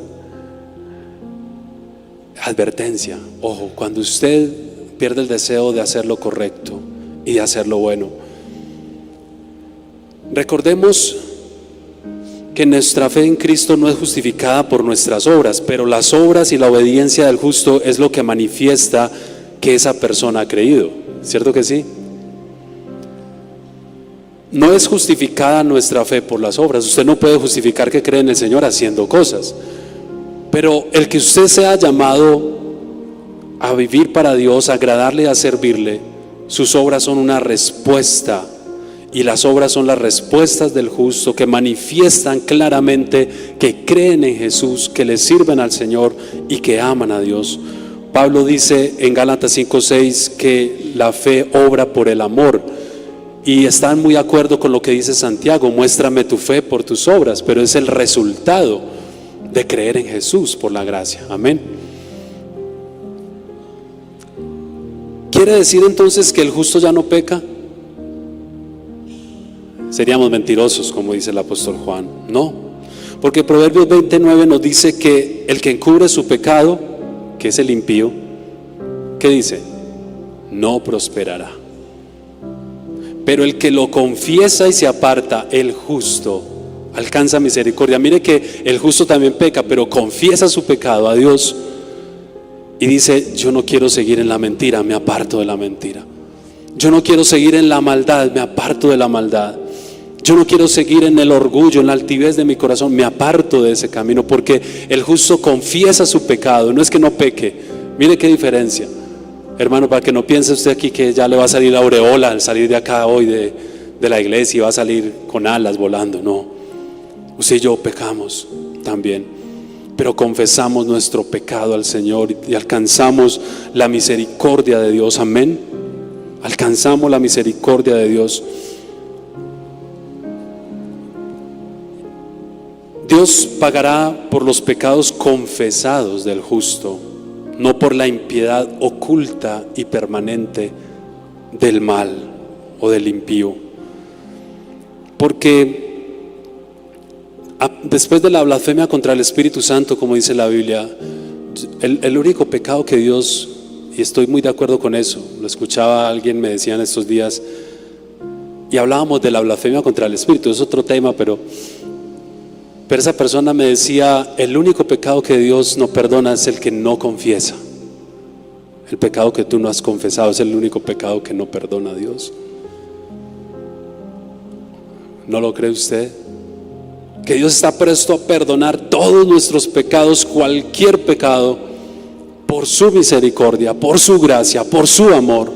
[SPEAKER 1] Advertencia. Ojo, cuando usted pierde el deseo de hacer lo correcto y de hacer lo bueno. Recordemos que nuestra fe en Cristo no es justificada por nuestras obras, pero las obras y la obediencia del justo es lo que manifiesta que esa persona ha creído. ¿Cierto que sí? No es justificada nuestra fe por las obras. Usted no puede justificar que cree en el Señor haciendo cosas, pero el que usted sea llamado a vivir para Dios, a agradarle, a servirle, sus obras son una respuesta. Y las obras son las respuestas del justo, que manifiestan claramente que creen en Jesús, que le sirven al Señor y que aman a Dios. Pablo dice en Gálatas 5:6 que la fe obra por el amor, y están muy de acuerdo con lo que dice Santiago: muéstrame tu fe por tus obras, pero es el resultado de creer en Jesús por la gracia. Amén. ¿Quiere decir entonces que el justo ya no peca? Seríamos mentirosos, como dice el apóstol Juan. No, porque Proverbios 29 nos dice que el que encubre su pecado, que es el impío, ¿qué dice? No prosperará. Pero el que lo confiesa y se aparta, el justo, alcanza misericordia. Mire que el justo también peca, pero confiesa su pecado a Dios y dice: yo no quiero seguir en la mentira, me aparto de la mentira. Yo no quiero seguir en la maldad, me aparto de la maldad. Yo no quiero seguir en el orgullo, en la altivez de mi corazón, me aparto de ese camino, porque el justo confiesa su pecado, no es que no peque. Mire qué diferencia, hermano, para que no piense usted aquí que ya le va a salir la aureola al salir de acá hoy de la iglesia y va a salir con alas volando. No, usted y yo pecamos también, pero confesamos nuestro pecado al Señor y alcanzamos la misericordia de Dios. Amén. Alcanzamos la misericordia de Dios. Dios pagará por los pecados confesados del justo, no por la impiedad oculta y permanente del mal o del impío. Porque después de la blasfemia contra el Espíritu Santo, como dice la Biblia, el único pecado que Dios, y estoy muy de acuerdo con eso, lo escuchaba alguien, me decía en estos días, y hablábamos de la blasfemia contra el Espíritu, es otro tema, pero esa persona me decía: el único pecado que Dios no perdona es el que no confiesa. El pecado que tú no has confesado es el único pecado que no perdona a Dios. ¿No lo cree usted? Que Dios está presto a perdonar todos nuestros pecados, cualquier pecado, por su misericordia, por su gracia, por su amor.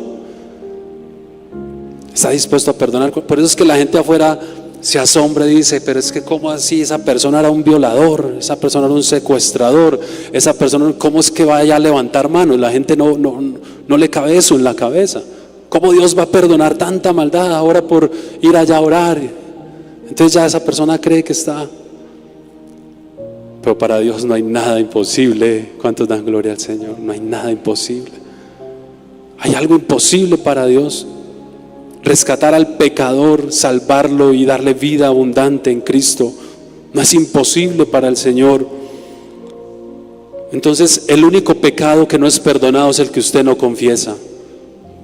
[SPEAKER 1] Está dispuesto a perdonar. Por eso es que la gente afuera se asombra y dice: pero es que ¿cómo así? Esa persona era un violador, esa persona era un secuestrador, esa persona, ¿cómo es que vaya a levantar manos? La gente no le cabe eso en la cabeza. ¿Cómo Dios va a perdonar tanta maldad ahora por ir allá a orar? Entonces ya esa persona cree que está. Pero para Dios no hay nada imposible. ¿Cuántos dan gloria al Señor? No hay nada imposible. ¿Hay algo imposible para Dios? Rescatar al pecador, salvarlo y darle vida abundante en Cristo, no es imposible para el Señor. Entonces el único pecado que no es perdonado es el que usted no confiesa.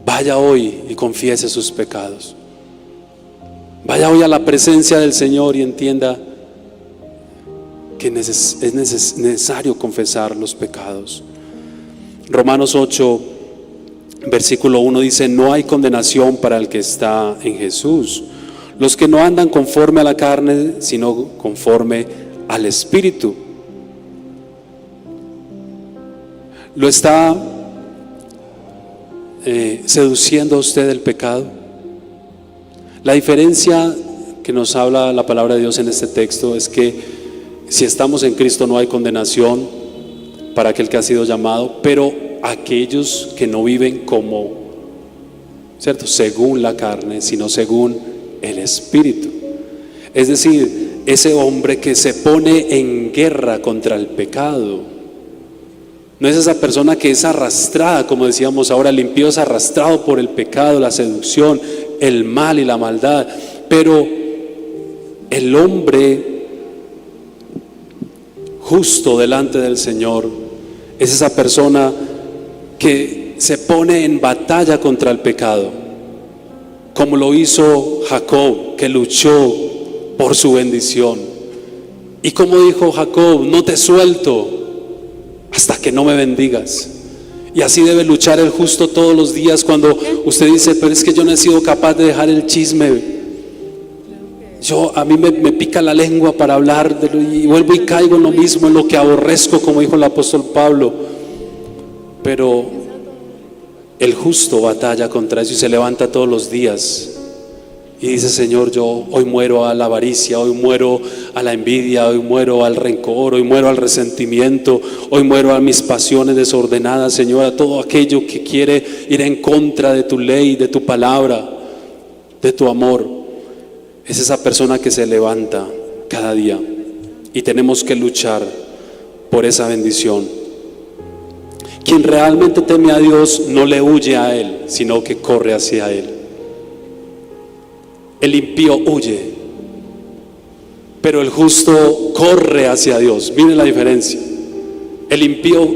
[SPEAKER 1] Vaya hoy y confiese sus pecados. Vaya hoy a la presencia del Señor y entienda que es necesario confesar los pecados. Romanos 8, versículo 1 dice: no hay condenación para el que está en Jesús, los que no andan conforme a la carne, sino conforme al Espíritu. ¿Lo está seduciendo a usted el pecado? La diferencia que nos habla la palabra de Dios en este texto es que si estamos en Cristo no hay condenación para aquel que ha sido llamado, pero aquellos que no viven como, ¿cierto?, según la carne, sino según el Espíritu. Es decir, ese hombre que se pone en guerra contra el pecado. No es esa persona que es arrastrada, como decíamos ahora, el impío es arrastrado por el pecado, la seducción, el mal y la maldad. Pero el hombre justo delante del Señor es esa persona que se pone en batalla contra el pecado, como lo hizo Jacob, que luchó por su bendición. Y como dijo Jacob: no te suelto hasta que no me bendigas. Y así debe luchar el justo todos los días. Cuando usted dice: pero es que yo no he sido capaz de dejar el chisme, a mí me pica la lengua para hablar y vuelvo y caigo en lo mismo, en lo que aborrezco, como dijo el apóstol Pablo. Pero el justo batalla contra eso y se levanta todos los días y dice: Señor, yo hoy muero a la avaricia, hoy muero a la envidia, hoy muero al rencor, hoy muero al resentimiento, hoy muero a mis pasiones desordenadas, Señor, a todo aquello que quiere ir en contra de tu ley, de tu palabra, de tu amor. Es esa persona que se levanta cada día y tenemos que luchar por esa bendición. Quien realmente teme a Dios no le huye a Él, sino que corre hacia Él. El impío huye, pero el justo corre hacia Dios. Miren la diferencia. El impío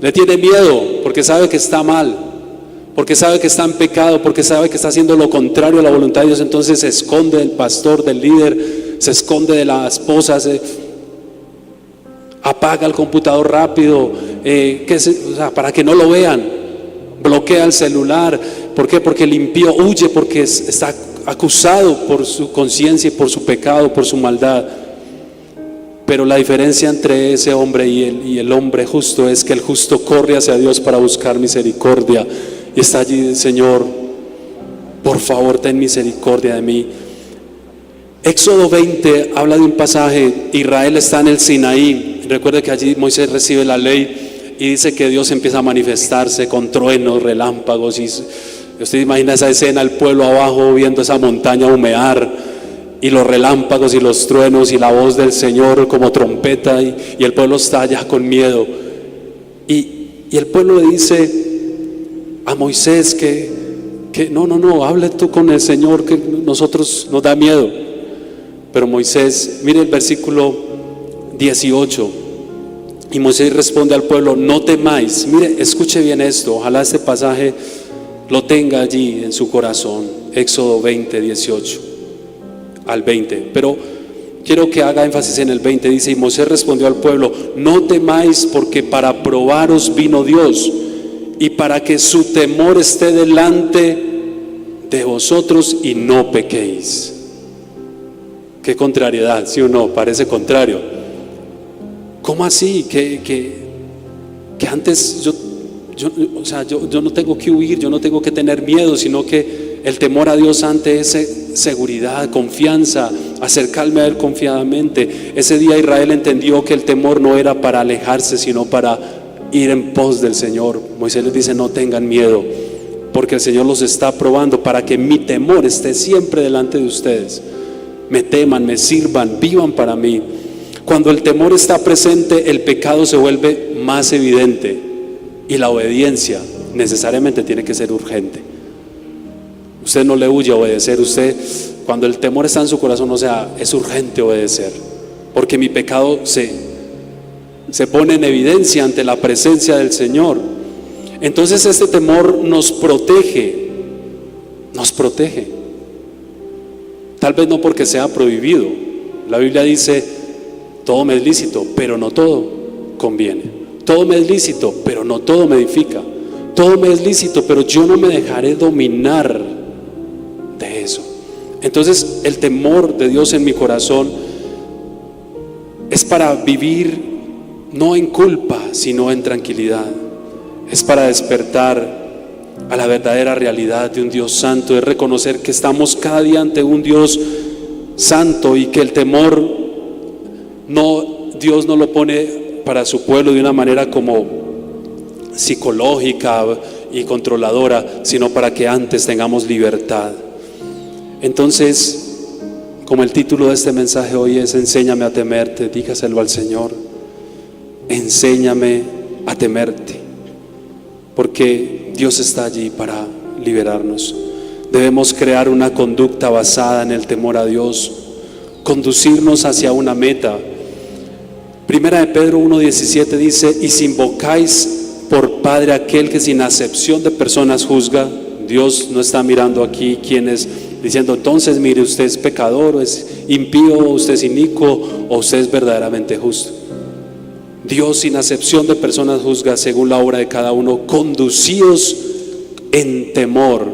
[SPEAKER 1] le tiene miedo porque sabe que está mal, porque sabe que está en pecado, porque sabe que está haciendo lo contrario a la voluntad de Dios. Entonces se esconde del pastor, del líder, se esconde de la esposa, apaga el computador rápido, para que no lo vean, bloquea el celular. ¿Por qué? Porque el impío huye, porque está acusado por su conciencia y por su pecado, por su maldad. Pero la diferencia entre ese hombre y el hombre justo es que el justo corre hacia Dios para buscar misericordia y está allí: Señor, por favor, ten misericordia de mí. Éxodo 20 habla de un pasaje. Israel está en el Sinaí. Recuerde que allí Moisés recibe la ley y dice que Dios empieza a manifestarse con truenos, relámpagos, y usted imagina esa escena, el pueblo abajo viendo esa montaña humear y los relámpagos y los truenos y la voz del Señor como trompeta, y el pueblo está allá con miedo, y el pueblo le dice a Moisés que no, hable tú con el Señor, que nosotros nos da miedo. Pero Moisés, mire el versículo 18, y Moisés responde al pueblo: no temáis. Mire, escuche bien esto, ojalá este pasaje lo tenga allí en su corazón. Éxodo 20, 18 al 20, pero quiero que haga énfasis en el 20. Dice: y Moisés respondió al pueblo: no temáis, porque para probaros vino Dios, y para que su temor esté delante de vosotros y no pequéis. Qué contrariedad, ¿sí o no? Parece contrario. ¿Cómo así? Que antes yo no tengo que huir, yo no tengo que tener miedo, sino que el temor a Dios antes es seguridad, confianza, acercarme a Él confiadamente. Ese día Israel entendió que el temor no era para alejarse, sino para ir en pos del Señor. Moisés les dice: no tengan miedo, porque el Señor los está probando para que mi temor esté siempre delante de ustedes. Me teman, me sirvan, vivan para mí. Cuando el temor está presente, el pecado se vuelve más evidente y la obediencia necesariamente tiene que ser urgente. Usted no le huye a obedecer. Usted, cuando el temor está en su corazón, o sea, es urgente obedecer, porque mi pecado se pone en evidencia ante la presencia del Señor. Entonces este temor nos protege. Tal vez no porque sea prohibido. La Biblia dice: todo me es lícito, pero no todo conviene. Todo me es lícito, pero no todo me edifica. Todo me es lícito, pero yo no me dejaré dominar de eso. Entonces el temor de Dios en mi corazón es para vivir no en culpa, sino en tranquilidad. Es para despertar a la verdadera realidad de un Dios santo. Es reconocer que estamos cada día ante un Dios santo y que el temor Dios no lo pone para su pueblo de una manera como psicológica y controladora, sino para que antes tengamos libertad. Entonces, como el título de este mensaje hoy es: enséñame a temerte, dígaselo al Señor. Enséñame a temerte, porque Dios está allí para liberarnos. Debemos crear una conducta basada en el temor a Dios, conducirnos hacia una meta. Primera de Pedro 1:17 dice: y si invocáis por Padre aquel que sin acepción de personas juzga. Dios no está mirando aquí quién es, diciendo: entonces mire, usted es pecador, o es impío, o usted es inicuo, o usted es verdaderamente justo. Dios sin acepción de personas juzga según la obra de cada uno. Conducidos en temor.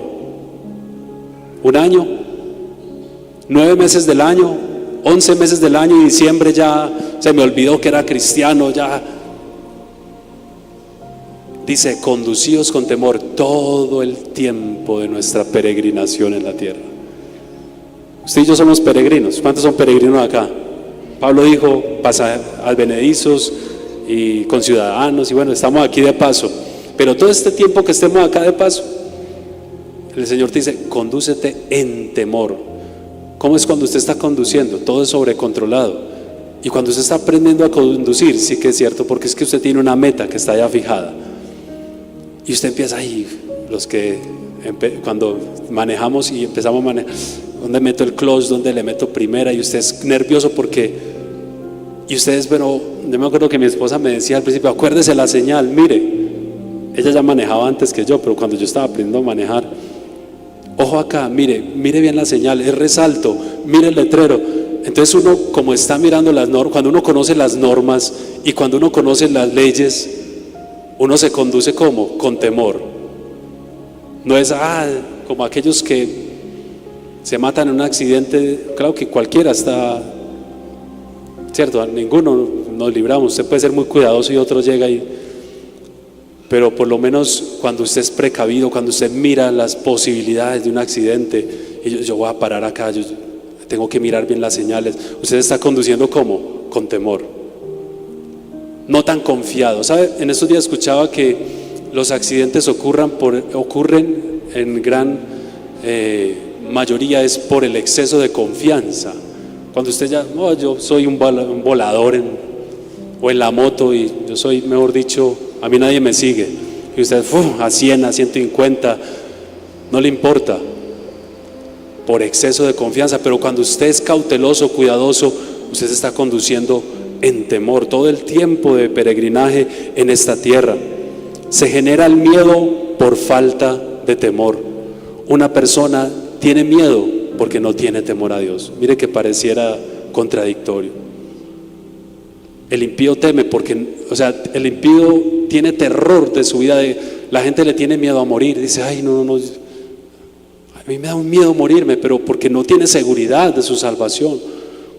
[SPEAKER 1] Un año, 9 meses del año, 11 meses del año, y diciembre ya se me olvidó que era cristiano. Ya dice: conducidos con temor todo el tiempo de nuestra peregrinación en la tierra. Usted y yo somos peregrinos. ¿Cuántos son peregrinos acá? Pablo dijo: advenedizos y conciudadanos, y bueno, estamos aquí de paso. Pero todo este tiempo que estemos acá de paso, el Señor te dice: condúcete en temor. ¿Cómo es cuando usted está conduciendo? Todo es sobrecontrolado. Y cuando usted está aprendiendo a conducir, sí que es cierto, porque es que usted tiene una meta que está ya fijada. Y usted empieza ahí, los que cuando manejamos y empezamos a manejar, ¿dónde meto el clutch? ¿Dónde le meto primera? Y usted es nervioso porque... Y ustedes, bueno, yo me acuerdo que mi esposa me decía al principio: acuérdese la señal. Mire, ella ya manejaba antes que yo, pero cuando yo estaba aprendiendo a manejar, ojo acá, mire bien la señal, es resalto, mire el letrero. Entonces uno, como está mirando las normas, cuando uno conoce las normas y cuando uno conoce las leyes, uno se conduce como con temor. No es como aquellos que se matan en un accidente. Claro que cualquiera está, cierto, a ninguno nos libramos. Usted puede ser muy cuidadoso y otro llega y... Pero por lo menos cuando usted es precavido, cuando usted mira las posibilidades de un accidente, y yo voy a parar acá, yo tengo que mirar bien las señales. Usted está conduciendo ¿cómo? Con temor, no tan confiado. ¿Sabe? En estos días escuchaba que los accidentes ocurren en gran mayoría es por el exceso de confianza. Cuando usted ya, no, yo soy un volador o en la moto, y yo soy, mejor dicho, a mí nadie me sigue, y usted a 100, a 150, no le importa, por exceso de confianza. Pero cuando usted es cauteloso, cuidadoso, usted se está conduciendo en temor. Todo el tiempo de peregrinaje en esta tierra se genera el miedo por falta de temor. Una persona tiene miedo porque no tiene temor a Dios. Mire que pareciera contradictorio. El impío teme porque, el impío tiene terror de su vida. La gente le tiene miedo a morir. Dice: ay, no, a mí me da un miedo morirme, pero porque no tiene seguridad de su salvación,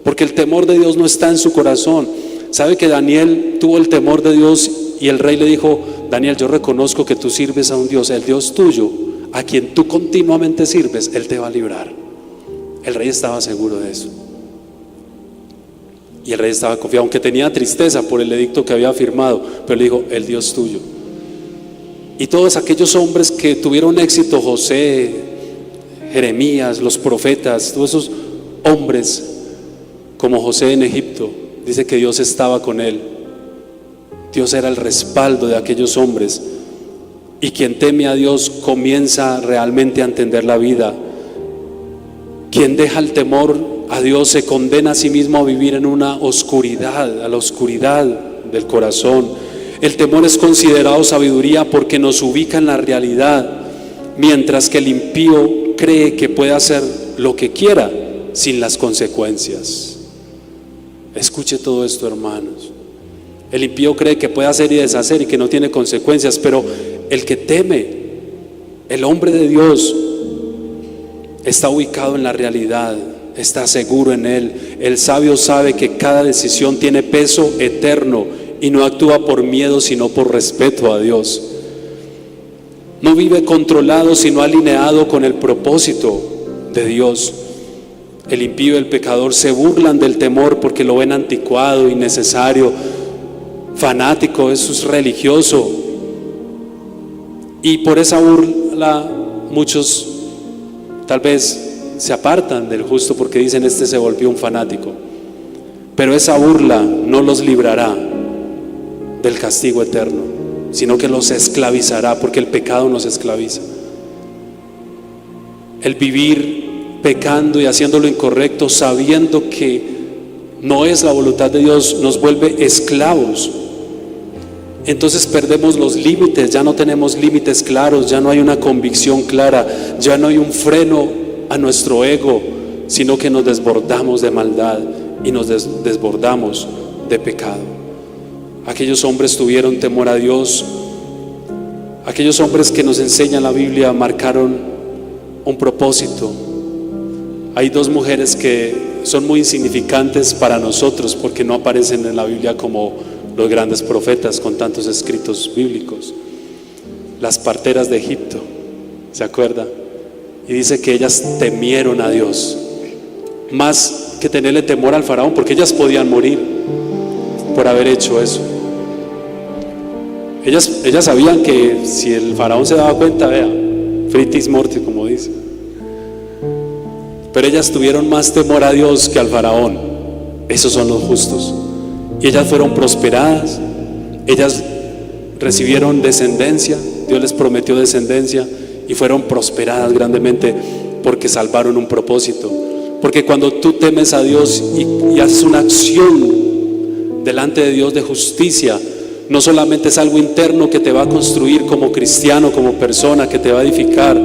[SPEAKER 1] porque el temor de Dios no está en su corazón. ¿Sabe que Daniel tuvo el temor de Dios y el rey le dijo: Daniel, yo reconozco que tú sirves a un Dios, el Dios tuyo, a quien tú continuamente sirves, Él te va a librar? El rey estaba seguro de eso. Y el rey estaba confiado, aunque tenía tristeza por el edicto que había firmado, pero le dijo: el Dios tuyo. Y todos aquellos hombres que tuvieron éxito, José, Jeremías, los profetas, todos esos hombres como José en Egipto, dice que Dios estaba con él. Dios era el respaldo de aquellos hombres. Y quien teme a Dios comienza realmente a entender la vida. Quien deja el temor a Dios se condena a sí mismo a vivir en una oscuridad, a la oscuridad del corazón. El temor es considerado sabiduría porque nos ubica en la realidad, mientras que el impío cree que puede hacer lo que quiera sin las consecuencias. Escuche todo esto, hermanos. El impío cree que puede hacer y deshacer y que no tiene consecuencias, pero el que teme, el hombre de Dios, está ubicado en la realidad, está seguro en él. El sabio sabe que cada decisión tiene peso eterno y no actúa por miedo sino por respeto a Dios. No vive controlado sino alineado con el propósito de Dios. El impío y el pecador se burlan del temor porque lo ven anticuado, innecesario, fanático, eso es religioso. Y por esa burla muchos tal vez se apartan del justo porque dicen: este se volvió un fanático. Pero esa burla no los librará del castigo eterno, sino que los esclavizará, porque el pecado nos esclaviza. El vivir pecando y haciendo lo incorrecto, sabiendo que no es la voluntad de Dios, nos vuelve esclavos. Entonces perdemos los límites, ya no tenemos límites claros, ya no hay una convicción clara, ya no hay un freno a nuestro ego, sino que nos desbordamos de maldad y nos desbordamos de pecado. Aquellos hombres tuvieron temor a Dios. Aquellos hombres que nos enseña la Biblia marcaron un propósito. Hay dos mujeres que son muy insignificantes para nosotros porque no aparecen en la Biblia como los grandes profetas con tantos escritos bíblicos. Las parteras de Egipto, ¿se acuerda? Y dice que ellas temieron a Dios más que tenerle temor al faraón, porque ellas podían morir por haber hecho eso. Ellas sabían que si el faraón se daba cuenta, vea, fritis mortis, como dice. Pero ellas tuvieron más temor a Dios que al faraón. Esos son los justos. Y ellas fueron prosperadas, ellas recibieron descendencia, Dios les prometió descendencia y fueron prosperadas grandemente porque salvaron un propósito. Porque cuando tú temes a Dios y haces una acción delante de Dios de justicia, no solamente es algo interno que te va a construir como cristiano, como persona, que te va a edificar,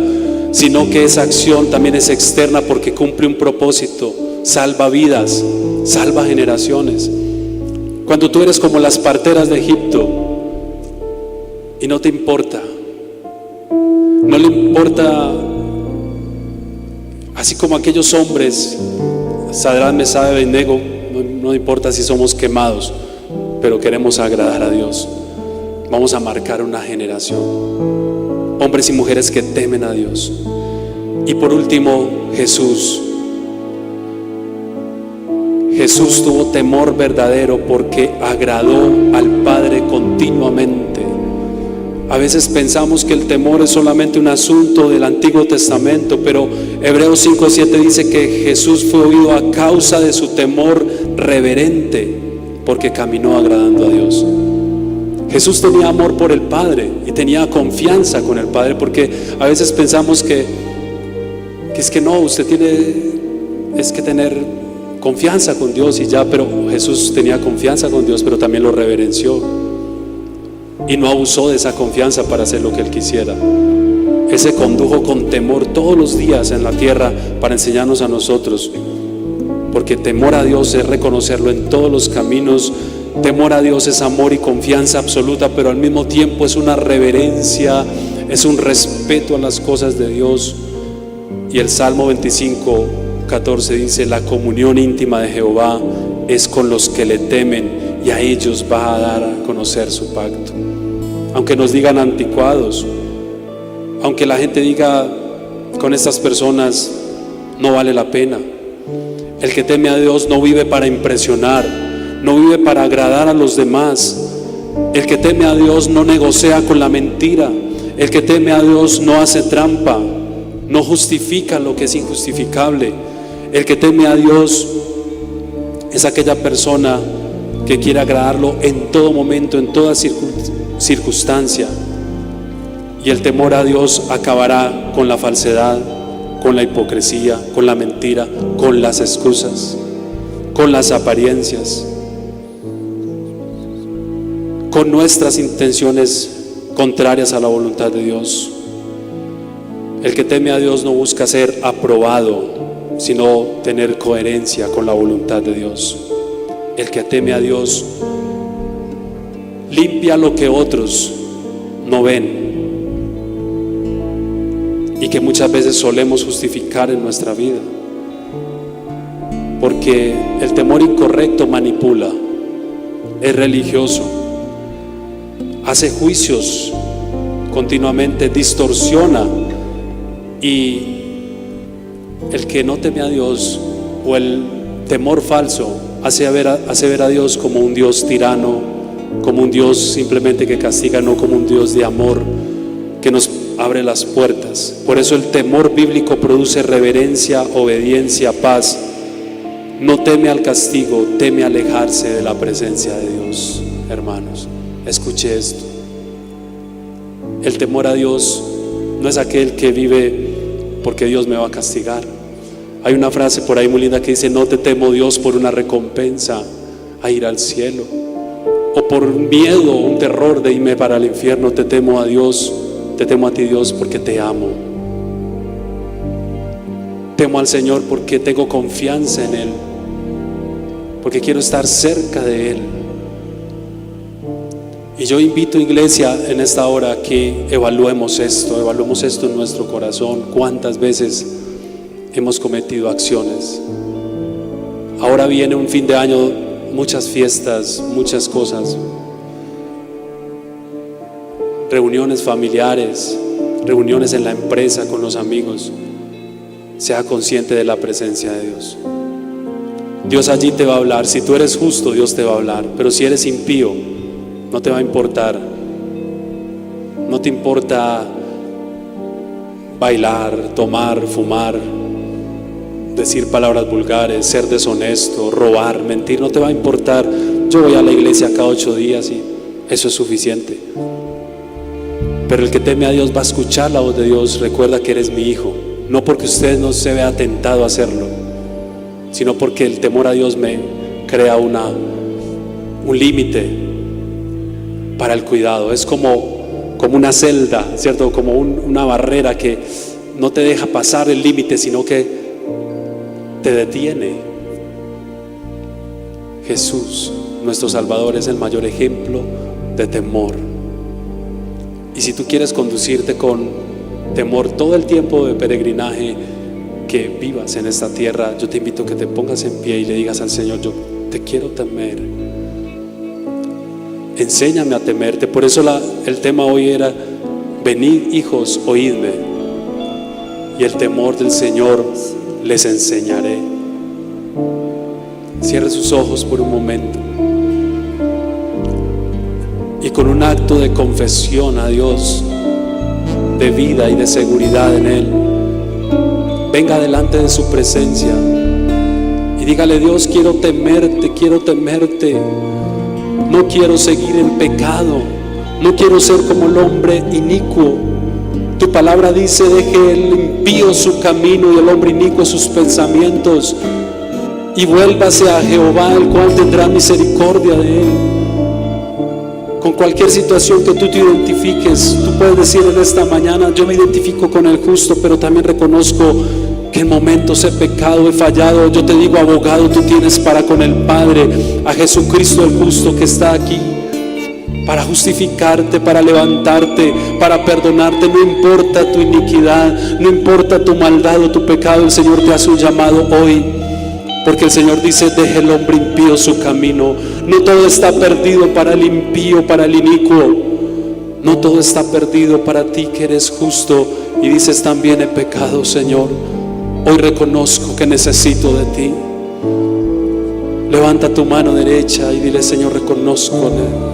[SPEAKER 1] sino que esa acción también es externa porque cumple un propósito, salva vidas, salva generaciones. Cuando tú eres como las parteras de Egipto y no te importa, no le importa, así como aquellos hombres, Sadrach, Mesach y Abednego, no importa si somos quemados, pero queremos agradar a Dios. Vamos a marcar una generación, hombres y mujeres que temen a Dios. Y por último, Jesús tuvo temor verdadero porque agradó al Padre continuamente. A veces pensamos que el temor es solamente un asunto del Antiguo Testamento, pero Hebreos 5:7 dice que Jesús fue oído a causa de su temor reverente, porque caminó agradando a Dios. Jesús tenía amor por el Padre y tenía confianza con el Padre, porque a veces pensamos que es que no, usted es que tener confianza con Dios y ya, pero Jesús tenía confianza con Dios, pero también lo reverenció y no abusó de esa confianza para hacer lo que Él quisiera. Él se condujo con temor todos los días en la tierra para enseñarnos a nosotros, porque temor a Dios es reconocerlo en todos los caminos. Temor a Dios es amor y confianza absoluta, pero al mismo tiempo es una reverencia, es un respeto a las cosas de Dios. Y el Salmo 25:14 dice: la comunión íntima de Jehová es con los que le temen, y a ellos va a dar a conocer su pacto. Aunque nos digan anticuados, aunque la gente diga con estas personas no vale la pena, el que teme a Dios no vive para impresionar, no vive para agradar a los demás. El que teme a Dios no negocia con la mentira. El que teme a Dios no hace trampa, no justifica lo que es injustificable. El que teme a Dios es aquella persona que quiere agradarlo en todo momento, en toda circunstancia. Y el temor a Dios acabará con la falsedad, con la hipocresía, con la mentira, con las excusas, con las apariencias, con nuestras intenciones contrarias a la voluntad de Dios. El que teme a Dios no busca ser aprobado, sino tener coherencia con la voluntad de Dios. El que teme a Dios limpia lo que otros no ven y que muchas veces solemos justificar en nuestra vida, porque el temor incorrecto manipula, es religioso, hace juicios continuamente, distorsiona. Y el que no teme a Dios, o el temor falso, hace ver a Dios como un Dios tirano, como un Dios simplemente que castiga, no como un Dios de amor que nos abre las puertas. Por eso el temor bíblico produce reverencia, obediencia, paz. No teme al castigo, teme alejarse de la presencia de Dios. Hermanos, escuche esto. El temor a Dios no es aquel que vive porque Dios me va a castigar. Hay una frase por ahí muy linda que dice: no te temo, Dios, por una recompensa a ir al cielo, o por un miedo, un terror de irme para el infierno. Te temo a Dios, te temo a ti, Dios, porque te amo. Temo al Señor porque tengo confianza en Él, porque quiero estar cerca de Él. Y yo invito, iglesia, en esta hora a que evaluemos esto en nuestro corazón. ¿Cuántas veces hemos cometido acciones? Ahora viene un fin de año, muchas fiestas, muchas cosas, reuniones familiares, reuniones en la empresa con los amigos. Sea consciente de la presencia de Dios. Dios allí te va a hablar. Si tú eres justo, Dios te va a hablar. Pero si eres impío, no te va a importar. No te importa bailar, tomar, fumar, decir palabras vulgares, ser deshonesto, robar, mentir. No te va a importar. Yo voy a la iglesia cada 8 días y eso es suficiente. Pero el que teme a Dios va a escuchar la voz de Dios. Recuerda que eres mi hijo. No porque usted no se vea tentado a hacerlo, sino porque el temor a Dios me crea un límite para el cuidado. Es como una celda, ¿cierto? Como una barrera que no te deja pasar el límite, sino que te detiene. Jesús, nuestro Salvador, es el mayor ejemplo de temor. Y si tú quieres conducirte con temor todo el tiempo de peregrinaje que vivas en esta tierra, yo te invito a que te pongas en pie y le digas al Señor: yo te quiero temer, enséñame a temerte. Por eso el tema hoy era: venid, hijos, oídme, y el temor del Señor les enseñaré. Cierre sus ojos por un momento y con un acto de confesión a Dios, de vida y de seguridad en Él, venga delante de su presencia y dígale: Dios, quiero temerte, no quiero seguir en pecado, no quiero ser como el hombre inicuo. Tu palabra dice: deje el impío su camino y el hombre inicuo sus pensamientos, y vuélvase a Jehová, el cual tendrá misericordia de él. Con cualquier situación que tú te identifiques, tú puedes decir en esta mañana: yo me identifico con el justo, pero también reconozco que en momentos he pecado, he fallado. Yo te digo: abogado tú tienes para con el Padre, a Jesucristo el justo, que está aquí para justificarte, para levantarte, para perdonarte. No importa tu iniquidad, no importa tu maldad o tu pecado, el Señor te hace un llamado hoy. Porque el Señor dice: deje el hombre impío su camino. No todo está perdido para el impío, para el inicuo. No todo está perdido para ti que eres justo y dices: también he pecado, Señor. Hoy reconozco que necesito de ti. Levanta tu mano derecha y dile: Señor, reconozco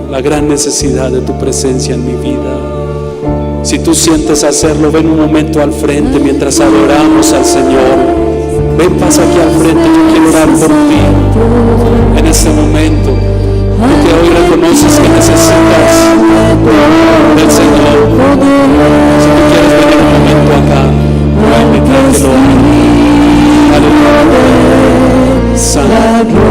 [SPEAKER 1] la gran necesidad de tu presencia en mi vida. Si tú sientes hacerlo, ven un momento al frente mientras adoramos al Señor. Ven, pasa aquí al frente, yo quiero orar por ti en este momento. Porque hoy reconoces que necesitas del Señor. Si tú quieres venir un momento acá, voy a invitar que lo hagas. Aleluya. Santo,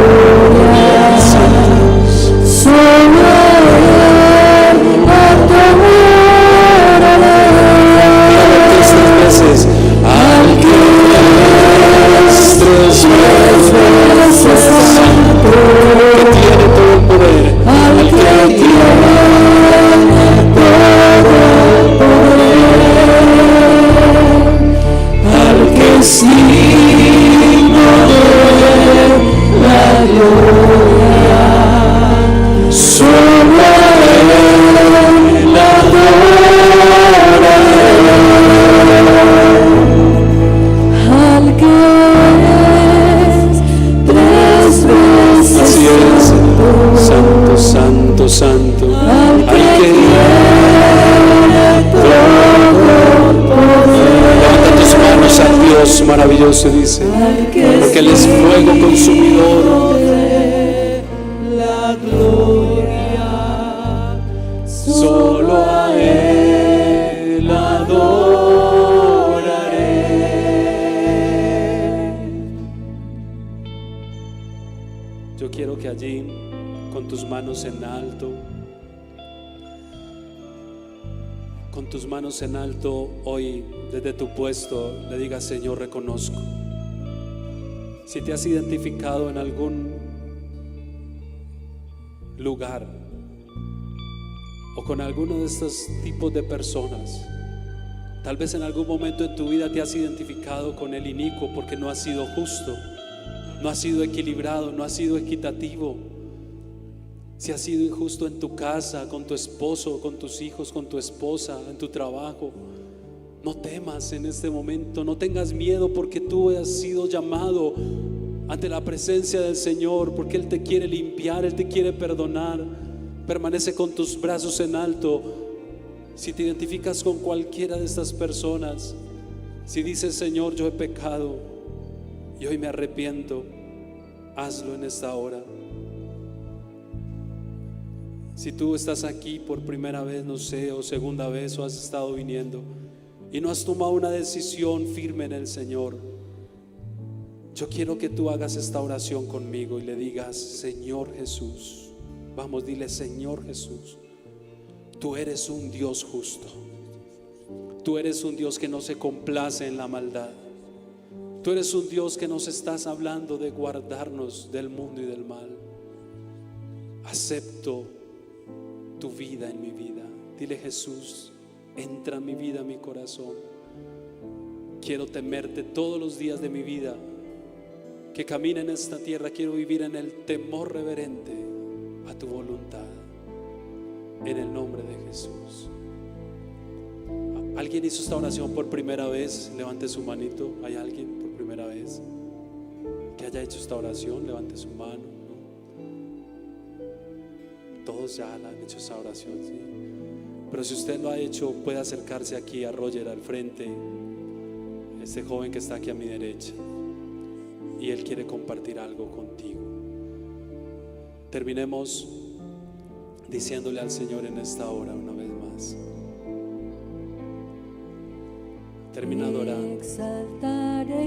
[SPEAKER 1] veces al que es tres veces santo, que tiene todo el poder, al que tiene todo el poder, al que es digno de la gloria, solo a él la Santo, santo, santo, al que levanta tus manos a Dios maravilloso, dice, porque Él es fuego consumidor. La gloria, solo a Él adoraré. Yo quiero que allí, con tus manos en alto, hoy desde tu puesto le digas: Señor, reconozco. Si te has identificado en algún lugar o con alguno de estos tipos de personas, tal vez en algún momento de tu vida te has identificado con el inicuo porque no has sido justo, no has sido equilibrado, no has sido equitativo. Si has sido injusto en tu casa, con tu esposo, con tus hijos, con tu esposa, en tu trabajo, no temas en este momento, no tengas miedo, porque tú has sido llamado ante la presencia del Señor, porque Él te quiere limpiar, Él te quiere perdonar. Permanece con tus brazos en alto. Si te identificas con cualquiera de estas personas, si dices: Señor, yo he pecado y hoy me arrepiento, hazlo en esta hora. Si tú estás aquí por primera vez, no sé, o segunda vez, o has estado viniendo y no has tomado una decisión firme en el Señor, yo quiero que tú hagas esta oración conmigo y le digas: Señor Jesús. Vamos, dile: Señor Jesús, tú eres un Dios justo. Tú eres un Dios que no se complace en la maldad. Tú eres un Dios que nos estás hablando de guardarnos del mundo y del mal. Acepto tu vida en mi vida. Dile: Jesús, entra en mi vida, en mi corazón. Quiero temerte todos los días de mi vida. Que camine en esta tierra, quiero vivir en el temor reverente a tu voluntad. En el nombre de Jesús. ¿Alguien hizo esta oración por primera vez? Levante su manito. ¿Hay alguien por primera vez que haya hecho esta oración? Levante su mano. Todos ya la han hecho esa oración, ¿sí? Pero si usted lo ha hecho, puede acercarse aquí a Roger al frente, este joven que está aquí a mi derecha, y él quiere compartir algo contigo. Terminemos diciéndole al Señor en esta hora una vez más. Termina adorando.
[SPEAKER 2] Exaltaré,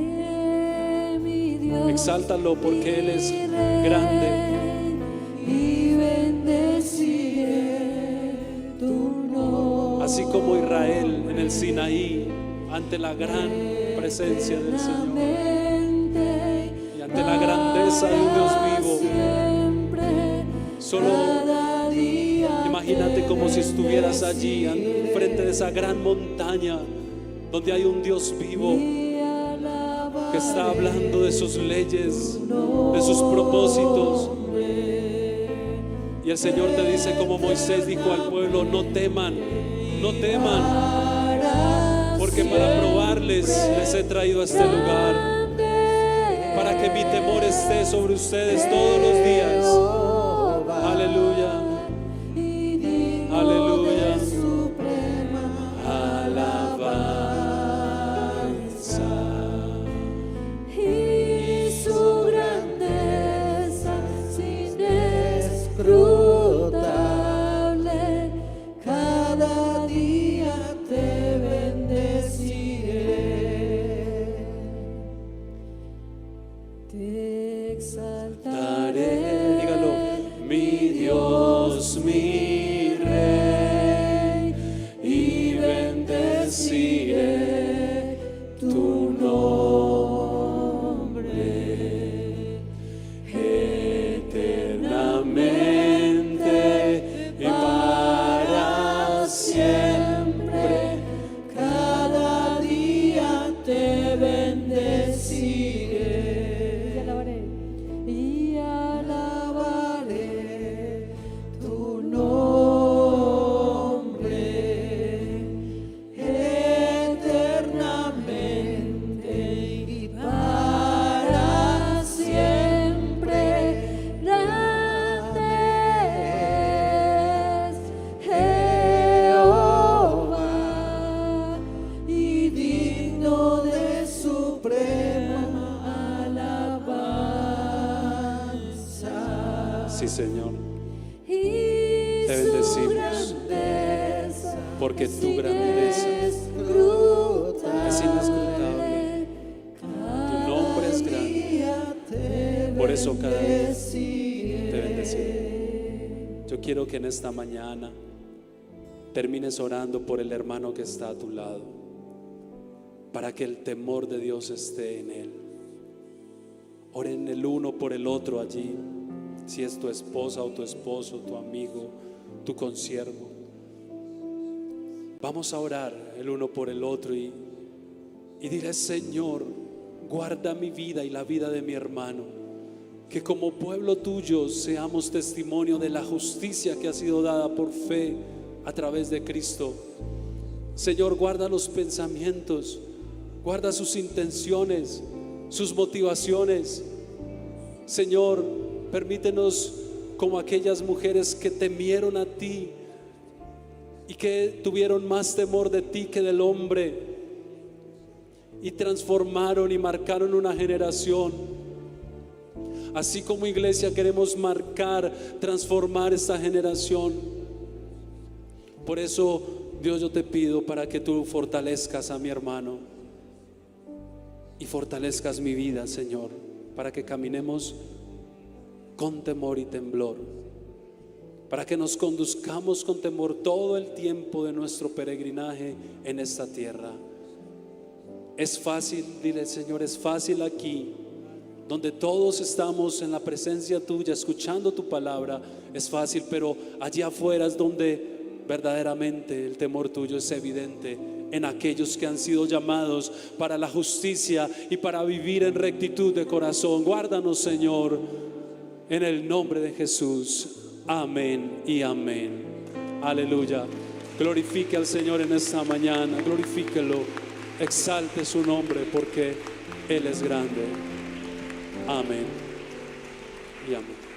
[SPEAKER 2] mi Dios,
[SPEAKER 1] exáltalo porque Él es grande.
[SPEAKER 2] Y bendeciré tu nombre.
[SPEAKER 1] Así como Israel en el Sinaí, ante la gran presencia del Señor y ante la grandeza de un Dios vivo, solo imagínate como si estuvieras allí frente de esa gran montaña donde hay un Dios vivo que está hablando de sus leyes, de sus propósitos. Y el Señor te dice, como Moisés dijo al pueblo: no teman, no teman, porque para probarles les he traído a este lugar, para que mi temor esté sobre ustedes todos los días. Aleluya, aleluya,
[SPEAKER 2] te exaltaré.
[SPEAKER 1] Daré, dígalo, mi Dios, mi Rey, y bendeciré tu nombre eternamente y para siempre. Cada día te bendeciré.
[SPEAKER 2] Y alabaré. Y alabaré tu nombre eternamente y para siempre. Grande es Jehová y digno de suprema alabanza.
[SPEAKER 1] Sí, Señor,
[SPEAKER 2] Y
[SPEAKER 1] te
[SPEAKER 2] su
[SPEAKER 1] bendecimos,
[SPEAKER 2] grandeza
[SPEAKER 1] porque tu grandeza es inescrutable. Tu nombre es grande. Por eso cada día te bendeciré. Yo quiero que en esta mañana termines orando por el hermano que está a tu lado, para que el temor de Dios esté en él. Oren el uno por el otro allí, si es tu esposa o tu esposo, tu amigo, tu consiervo. Vamos a orar el uno por el otro y dile: Señor, guarda mi vida y la vida de mi hermano, que como pueblo tuyo seamos testimonio de la justicia que ha sido dada por fe a través de Cristo. Señor, guarda los pensamientos, guarda sus intenciones, sus motivaciones. Señor, permítenos como aquellas mujeres que temieron a ti y que tuvieron más temor de ti que del hombre, y transformaron y marcaron una generación. Así como iglesia queremos marcar, transformar esta generación. Por eso, Dios, yo te pido para que tú fortalezcas a mi hermano y fortalezcas mi vida, Señor, para que caminemos con temor y temblor, para que nos conduzcamos con temor todo el tiempo de nuestro peregrinaje en esta tierra. Es fácil, dile: Señor, es fácil aquí, donde todos estamos en la presencia tuya, escuchando tu palabra, es fácil, pero allá afuera es donde verdaderamente el temor tuyo es evidente, en aquellos que han sido llamados para la justicia y para vivir en rectitud de corazón. Guárdanos, Señor, en el nombre de Jesús. Amén y amén. Aleluya. Glorifique al Señor en esta mañana, glorifíquelo, exalte su nombre, porque Él es grande. Amén y amén.